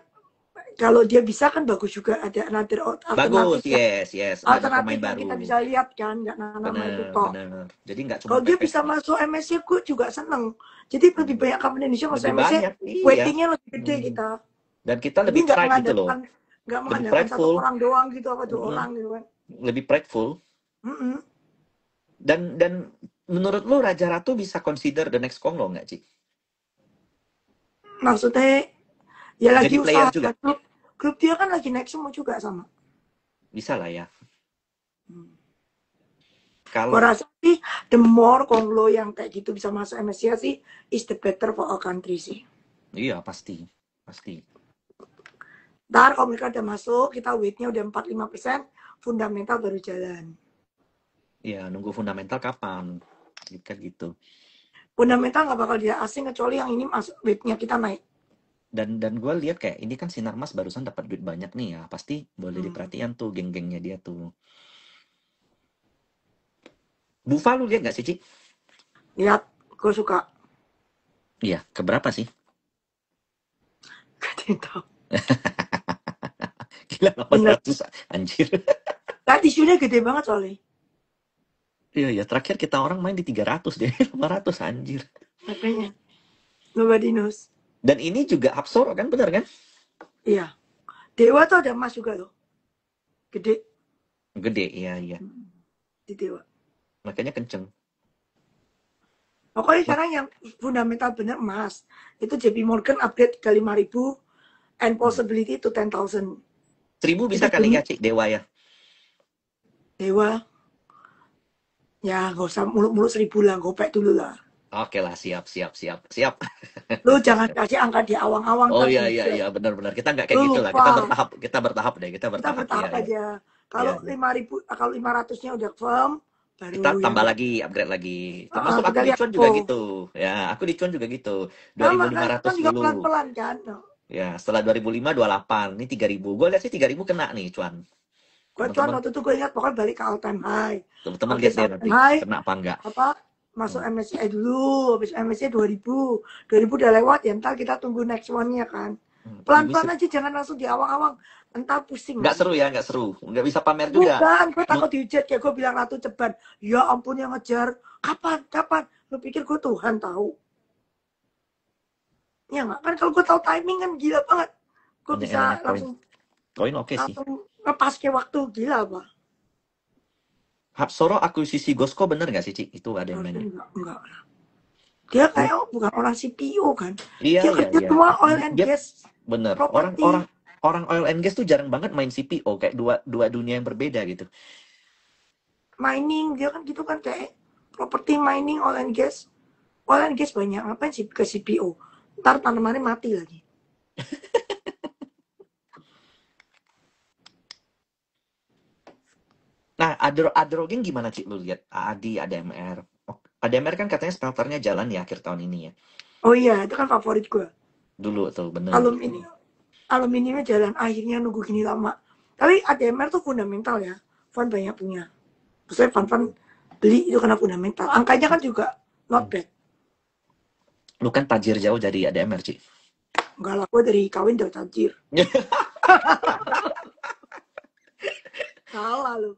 kalau dia bisa kan bagus juga ada Bagus, alternatif yang yes, yes. Banyak pemain yang kita baru. bisa lihat kan, nggak nama itu Bener, tok. bener. Jadi nggak cuma Kalau dia PP. bisa masuk MSC, gue juga seneng. Jadi lebih Hmm. banyak company Indonesia masuk Lebih MSC, banyak, iya. waitingnya lebih gede Hmm. kita. Dan kita Jadi lebih pride gitu loh. nggak Lebih mengandalkan satu prideful. orang doang gitu apa dua Mm-mm. orang gitu kan. Lebih prideful. Mm-mm. Dan menurut lu Raja Ratu bisa consider the next Konglo nggak, Ci? Maksudnya ya Jadi lagi player usaha juga? grup dia kan lagi naik semua juga sama. Bisa lah ya. Hmm. Gue Kalau rasa sih the more Konglo yang kayak gitu bisa masuk MSCI sih is the better for our country sih. iya pasti, pasti. Ntar kalau mereka udah masuk, kita weightnya udah 45%, fundamental baru jalan. Iya, nunggu fundamental kapan? Kan gitu. Fundamental nggak bakal dia asing kecuali yang ini masuk weightnya kita naik. Dan gue lihat kayak ini kan Sinarmas barusan dapat duit banyak nih ya, pasti boleh Hmm. diperhatikan tuh geng-gengnya dia tuh. Bufa lu lihat nggak sih, Ci? Lihat, gue suka. Iya, keberapa sih? Gak ada yang tahu. Gila Bener. 800 anjir. Nah, tisunya gede banget soalnya. Iya, ya terakhir kita orang main di 300 deh, 500 anjir. Makanya, nobody knows. Dan ini juga Hapsoro kan, bener kan? Iya. Dewa tuh ada emas juga loh. Gede. Gede, iya, iya. Di Dewa. Makanya kenceng. Pokoknya sekarang yang fundamental bener emas. Itu JP Morgan upgrade 35.000 and possibility to 10,000. 1000 bisa Jadi kali ya, Ci, Dewa ya? Dewa. Ya nggak usah muluk-muluk 1.000 lah, gopek dulu lah. Oke lah, siap, siap, siap, siap. Lu jangan kasih angka di awang-awang Oh ntar iya, iya, bujat. iya, benar-benar. Kita nggak Lu kayak gitu lah. lupa, Kita bertahap deh, kita kita bertahap. Iya, bertahap iya, aja. iya, Kalau iya. 5.000, kalau 500-nya udah firm, baru Kita yang tambah lain. lagi, upgrade lagi. Termasuk aku Kita di lihat Cuan juga tuh. gitu. Ya, aku di Cuan juga gitu. Sama kan, 2.500 kan juga dulu. pelan-pelan kan. No. Ya, setelah 2005, 28. Ini 3.000. Gue lihat sih 3.000 kena nih, Cuan. Gue cuman Teman-teman, waktu itu gue ingat pokoknya balik ke all time high. teman-teman lihat Habis deh all nanti. time high, Kena apa enggak. apa masuk Hmm. MSCI dulu, habis MSCI 2000, 2000 udah lewat ya, ntar kita tunggu next one-nya kan. Ini Pelan-pelan aja, jangan langsung di awang-awang, entar pusing nggak nanti. seru ya, nggak seru. Nggak bisa pamer juga. Bukan, gue Lu, takut dihujat kayak gue bilang Ratu Ceban. Ya ampun yang ngejar, kapan, kapan? Lu pikir gue Tuhan tahu? Ya nggak kan kalau gue tahu timing kan gila banget. Gue ini bisa enaknya koin. langsung Koin oke sih. langsung ngepas ke waktu gila apa? Hapsoro akuisisi Gosko bener nggak sih, Ci? Itu ada yang Harusnya nanya. enggak. Dia Lu- kayak bukan orang CPO kan. Iya, Dia iya, kerja iya. semua oil and Dia gas bener. Orang-orang property, orang oil and gas tuh jarang banget main CPO, kayak dua dua dunia yang berbeda gitu. mining, dia kan gitu kan kayak property mining, oil and gas. Oil and gas banyak, ngapain sih ke CPO? Ntar tanamannya mati lagi. Nah, Adrogeng gimana, Ci? Lu lihat AADI, ADMR. Oh, ADMR kan katanya smelternya jalan ya akhir tahun ini ya. Oh iya, itu kan favorit gue. Dulu tuh, bener. Aluminium. Aluminiumnya jalan akhirnya nunggu gini lama. Tapi ADMR tuh fundamental ya. Fund banyak punya. Maksudnya fund-fund beli itu karena fundamental. Angkanya kan juga not Hmm. bad. Lu kan tajir jauh dari ADMR, Ci. Enggak lah, gue dari kawin udah tajir. Salah lu.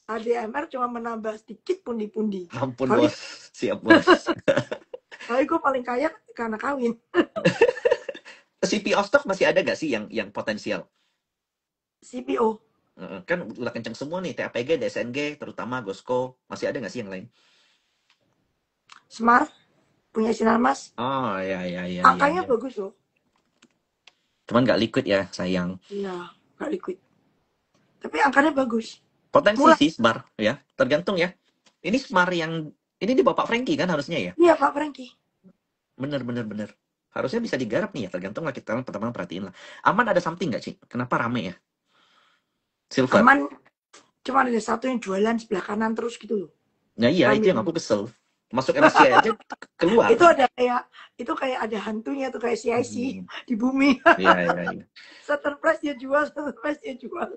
ADMR cuma menambah sedikit pundi-pundi. Ampun, Tapi, bos. Siap, bos. tapi gue paling kaya karena kawin. CPO stock masih ada nggak sih yang potensial? CPO. Kan udah kenceng semua nih, TAPG, DSNG, terutama Gosko. Masih ada nggak sih yang lain? Smart. Punya sinar mas. Oh, ya, ya, ya, ya, Angkanya ya. bagus loh. Cuman nggak liquid ya, sayang. Iya. Gak liquid. Tapi angkanya bagus. Potensi Murah. sih, Smar, ya. Tergantung ya. Ini Smar yang... Ini di Bapak Franky kan harusnya ya? Iya Pak Franky. Bener, bener, bener. Harusnya bisa digarap nih ya, tergantung lah kita pertama perhatiin lah. Aman ada something nggak sih? Kenapa rame ya? Silver. Aman. Cuma ada satu yang jualan sebelah kanan terus gitu loh. Nah iya, itu Rame. yang aku kesel. Masuk MSCI aja keluar. Itu ada kayak itu kayak ada hantunya tuh kayak CIC di bumi. Iya, iya, iya. Certain price dia jual, certain price dia jual.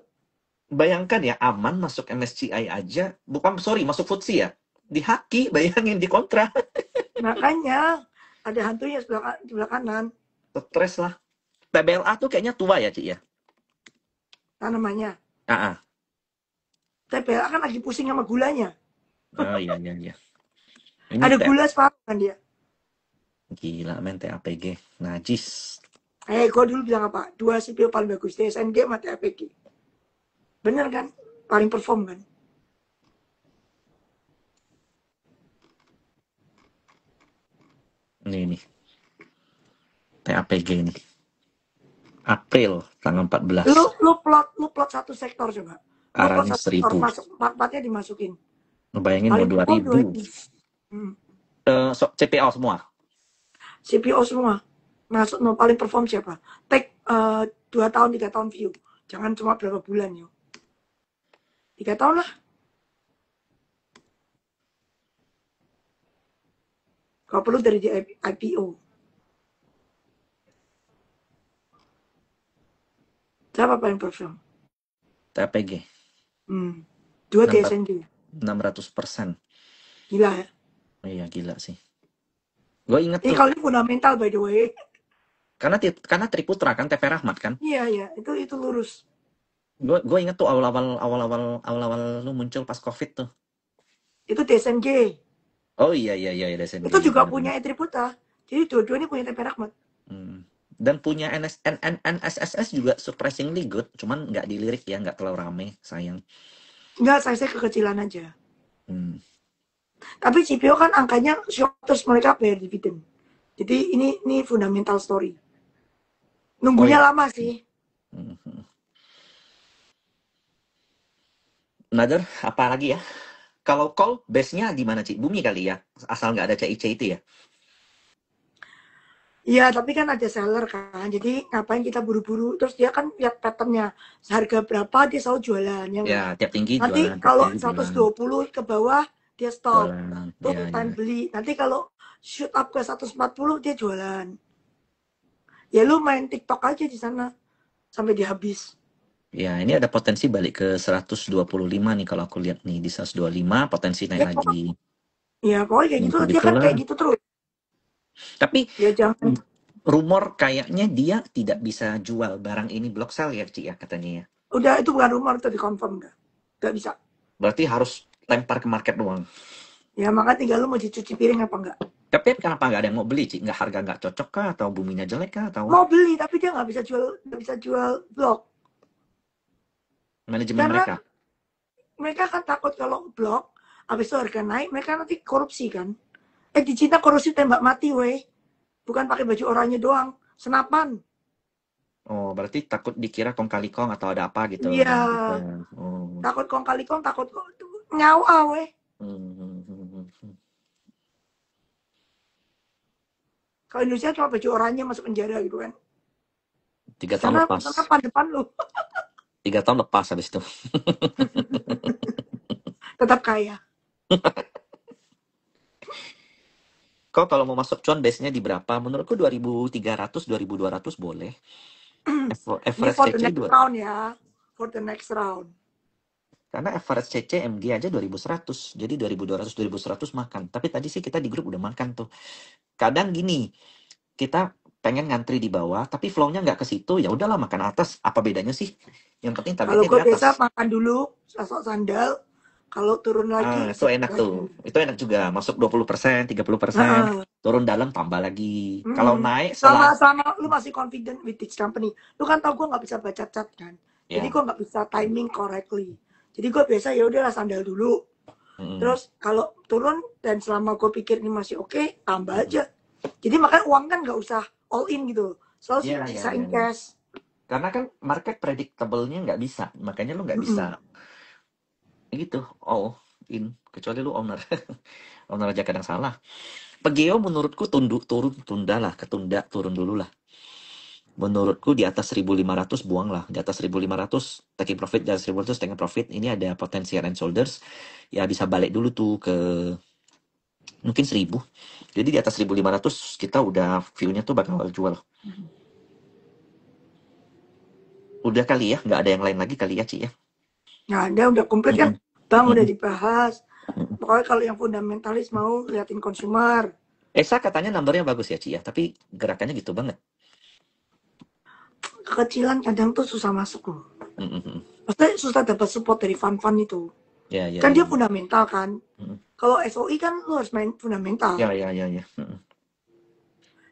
Bayangkan ya, aman masuk MSCI aja. Bukan, sorry, masuk FTSE ya. Dihaki, bayangin, di kontra. Makanya ada hantunya sebelah kanan. Stres lah. PBLA tuh kayaknya tua ya, Ci ya? Tanamannya. Ah, ah. TPLA kan lagi pusing sama gulanya. Oh iya, iya, iya. Ini Ada gula separuh kan dia. gila men, TAPG. Najis. Gue dulu bilang apa? 2 CPO paling bagus. DSNG sama TAPG. Bener kan? Paling perform kan? Ini nih. TAPG nih. April tanggal 14. Lu plot satu sektor coba. Lu plot Arahnya satu sektor 1000. masuk empat-empatnya dimasukin. Ngebayangin mau Paling perform 2000. 2000. CPO semua. CPO semua. Masuk no paling perform siapa? Take 2 tahun 3 tahun view. Jangan cuma berapa bulan yo. 3 tahun lah. Kalau perlu dari di IPO. Siapa paling perform? TAPG. 2 DSNG. 600%. Gila ya. Iya, gila sih. Gue inget Ini tuh. kalau ini fundamental by the way. Karena Triputra kan, TP Rahmat kan. Iya, iya. Itu lurus. Gue inget tuh awal-awal lu muncul pas COVID tuh. Itu DSNG. Oh iya, iya, iya, DSNG. Itu juga Bener, punya bener. Etriputa. Jadi dua-dua ini punya TP Rahmat. Dan punya NSSS juga surprisingly good. Cuman nggak dilirik ya, nggak terlalu rame, sayang. Enggak, saya kekecilan aja. Hmm. Tapi CPO kan angkanya shock terus mereka bayar dividen. Jadi ini fundamental story. Nunggunya Oh, iya. lama sih. Another, apa lagi ya? Kalau call base-nya di mana, Ci? Bumi kali ya? Asal nggak ada CIC itu ya? Iya, tapi kan ada seller kan. Jadi ngapain kita buru-buru? Terus dia kan lihat patternnya. Seharga berapa dia selalu jualan, ya Ya, enggak? tiap tinggi Nanti jualan, tiap kalau tinggi jualan. 120 ke bawah dia stop. Jualan, Tuh ya, ya. time beli. Nanti kalau shoot up ke 140 dia jualan. Ya lu main TikTok aja di sana sampai dia habis. Ya, ini ada potensi balik ke 125 nih kalau aku lihat nih. Di 125 potensi naik Ya, lagi. pokoknya kayak Yang gitu. Dia kan begitulah. kayak gitu terus. Tapi Ya jangan. rumor kayaknya dia tidak bisa jual barang ini block sale ya, Ci ya, katanya ya. Udah itu bukan rumor, itu dikonfirm dah. Gak bisa. Berarti harus lempar ke market doang. Ya makanya tinggal lu mau dicuci piring apa enggak. Tapi kenapa nggak ada yang mau beli, Ci? Nggak, harga nggak cocok kah? Atau buminya jelek kah? Atau Mau beli tapi dia nggak bisa jual blok. manajemen Karena mereka? mereka kan takut kalau blok, habis itu harga naik, mereka nanti korupsi kan. Di Cina korupsi tembak mati, weh. Bukan pakai baju oranye doang, senapan. Oh, berarti takut dikira kong kali kong atau ada apa gitu. Iya, Gitu ya. Oh. takut kong kali kong, takut nyawa, weh. Hmm. Kalau Indonesia cuma baju oranye masuk penjara gitu kan. 3 tahun Sana lepas. senapan depan lu, 3 tahun lepas habis itu. tetap kaya. Kau kalau mau masuk cuan base-nya di berapa? Menurutku 2.300, 2.200 boleh. Ini Average for the CC next 2. round ya, for the next round. Karena average CC MG aja 2.100. Jadi 2.200, 2.100 makan. Tapi tadi sih kita di grup udah makan tuh. Kadang gini, kita pengen ngantri di bawah, tapi flow-nya nggak ke situ, ya udahlah makan atas. Apa bedanya sih? Yang penting Kalau targetnya di gue biasa atas. makan dulu, sosok sandal. Kalau turun Ah, lagi, itu enak tuh. lagi. Itu enak juga. Masuk 20%, 30%, Heeh. turun dalam tambah lagi. Kalau Mm. naik setelah Sama-sama lu masih confident with this company. Lu kan tau gue nggak bisa baca chat kan. Jadi ya, gue nggak bisa timing correctly. Jadi gue biasa ya udahlah sandal dulu. mm, Terus kalau turun dan selama gue pikir ini masih oke, tambah mm. aja. Jadi makanya uang kan nggak usah all in gitu. Selalu Ya, ya, ya, sisain ya. cash. Karena kan market predictable-nya nggak bisa. Makanya lu nggak bisa Mm-mm. gitu all in. Kecuali lu owner. Owner aja kadang salah. Pegeo menurutku tunda lah. Ketunda, turun dulu lah. Menurutku di atas 1.500 buang lah. Di atas 1.500 taking profit, di atas 1.500 taking profit. Ini ada potensi head and shoulders. Ya bisa balik dulu tuh ke mungkin 1.000. Jadi di atas 1.500 kita udah view-nya tuh bakal jual. Udah kali ya, nggak ada yang lain lagi kali ya, Ci ya. Nah, ada udah komplit kan. Mm-mm. Bang udah Mm-mm. dibahas. Mm-mm. Pokoknya kalau yang fundamentalis mau liatin konsumer. Esa katanya numbernya bagus ya, Ci ya, tapi gerakannya gitu banget. Kekecilan kadang tuh susah masuk loh. Mm-mm. Maksudnya susah dapat support dari fund-fund itu. Ya, ya, Kan ya. dia fundamental kan. Mm-mm. Kalau SOI kan lu harus main fundamental. Ya, ya, ya, ya. Mm-mm.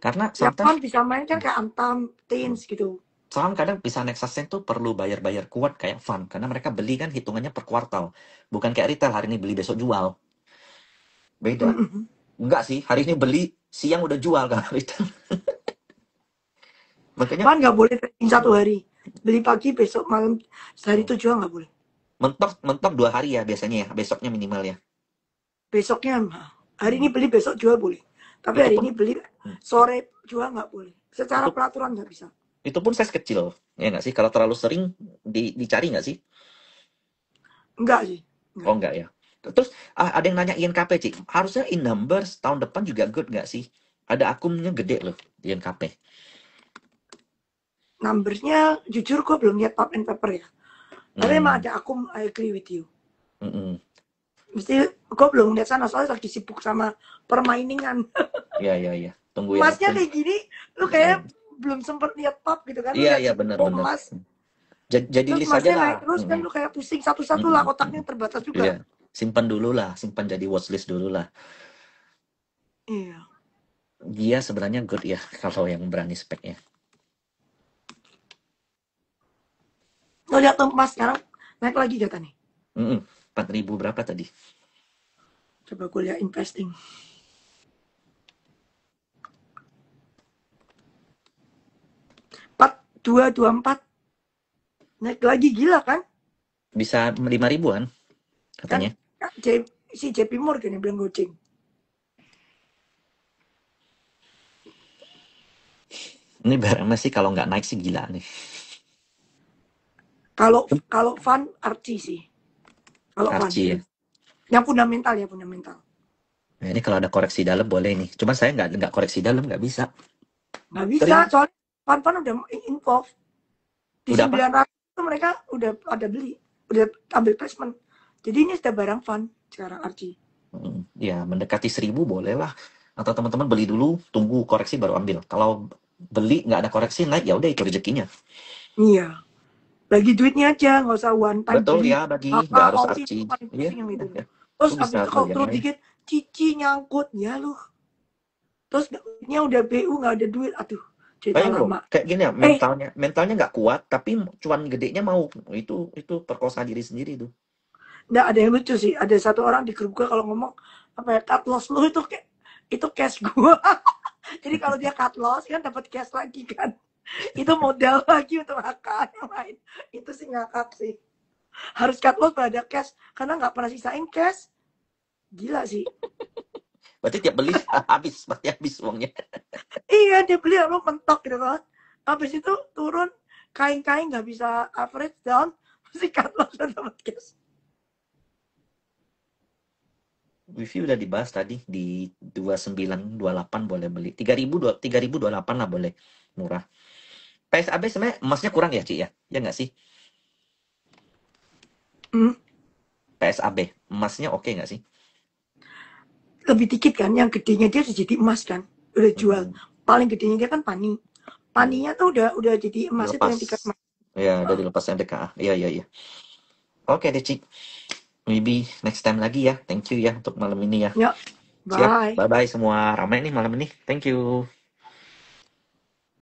Karena Ya sometimes fund bisa main kan kayak Antam, mm, Teens gitu. saham kadang bisa naik sustain tuh perlu bayar-bayar kuat kayak fund. Karena mereka beli kan hitungannya per kuartal. Bukan kayak retail, hari ini beli besok jual. Beda. Mm-mm. Enggak sih, hari ini beli, siang udah jual kan retail. Makanya Fund nggak boleh trading satu hari. Beli pagi, besok malam, sehari itu jual nggak boleh. mentok mentok 2 hari ya biasanya ya, besoknya minimal ya. Besoknya, hari ini Hmm. beli, besok jual boleh. Tapi Itu hari pun ini beli, hmm, sore jual nggak boleh. Secara itu peraturan nggak bisa. itu pun size kecil ya nggak sih? Kalau terlalu sering dicari nggak sih? Enggak sih. Oh Enggak. nggak ya. Terus ada yang nanya INKP Ci, harusnya in numbers tahun depan juga good nggak sih? Ada akunnya gede loh di INKP. Numbersnya, jujur gue belum lihat top and paper ya. Tapi emang Hmm. ada akum, I agree with you. Mm-mm. Mesti gue belum lihat sana, soalnya lagi sibuk sama permainingan. Ya, ya, ya. Tunggu yang Emasnya kayak gini, lu kayak hmm. belum sempet lihat top gitu kan. Lu Iya, lihat iya, benar oh, benar. emas. Jadi Terus list aja emasnya lah. naik terus kan Mm-mm. lu kayak pusing satu-satu lah, Mm-mm. kotaknya Mm-mm. terbatas juga. Iya, simpan dulu lah, simpan jadi watchlist dulu lah. Iya. Dia sebenarnya good ya kalau yang berani speknya. Lo lihat tuh emas sekarang naik lagi data nih. 4.000 berapa tadi? Coba gue lihat investing. 4224 naik lagi, gila kan? Bisa 5 ribuan Kan katanya. J, si JP Morgan yang bilang goceng. Ini barang sih kalau nggak naik sih gila nih. Kalau fun Archie sih. Kalau fun. Archie ya. Yang fundamental ya, fundamental. Nah, ini kalau ada koreksi dalam boleh nih. Cuman saya nggak koreksi dalam, nggak bisa. Nggak bisa, Terima. soalnya fun udah involve. Di Udah apa? 900 itu mereka udah ada beli. Udah ambil placement. Jadi ini sudah barang fun sekarang Archie. Ya mendekati 1.000 boleh lah. Atau teman-teman beli dulu, tunggu koreksi baru ambil. Kalau beli nggak ada koreksi naik ya udah itu rezekinya. Iya. Bagi duitnya aja, nggak usah one time Betul beli. ya bagi, nggak harus All in itu Archie. paling Iya, pusing yang itu. ya. Terus Lu abis bisa itu beli kalau yang turun lain. dikit, cici nyangkut ya lu. Terus duitnya udah BU nggak ada duit, aduh cerita Bayang loh, lama. kayak gini ya, Eh, mentalnya nggak kuat, tapi cuan gedenya mau. Itu perkosa diri sendiri tuh. nggak ada yang lucu sih. Ada satu orang di grup gue kalau ngomong apa ya, cut loss lu itu kayak itu cash gue. Jadi kalau dia cut loss kan dapat cash lagi kan. Itu modal lagi untuk makan yang lain. Itu sih ngakak sih. Harus cut loss pada cash karena nggak pernah sisain cash. Gila sih. Berarti tiap beli habis, pasti habis uangnya. Iya dia beli lo mentok gitu kan. Habis itu turun kain-kain nggak bisa average down, mesti cut loss dan dapat cash. Review udah dibahas tadi di 2928 boleh beli. 3.028 lah boleh. Murah. PSAB sebenarnya emasnya kurang ya, Ci ya? Ya nggak sih? Hmm, PSAB, emasnya oke nggak sih? lebih dikit kan, yang gedenya dia udah jadi emas kan, udah jual. Hmm, Paling gedenya dia kan pani. hmm. Paninya tuh udah jadi emas itu Dilepas. yang tiga emas. Ya, udah dilepas MDKA. Iya, iya, iya. Oke deh, Ci. Maybe next time lagi ya. Thank you ya untuk malam ini ya. Ya, Siap. bye. Bye-bye semua. Ramai nih malam ini. Thank you.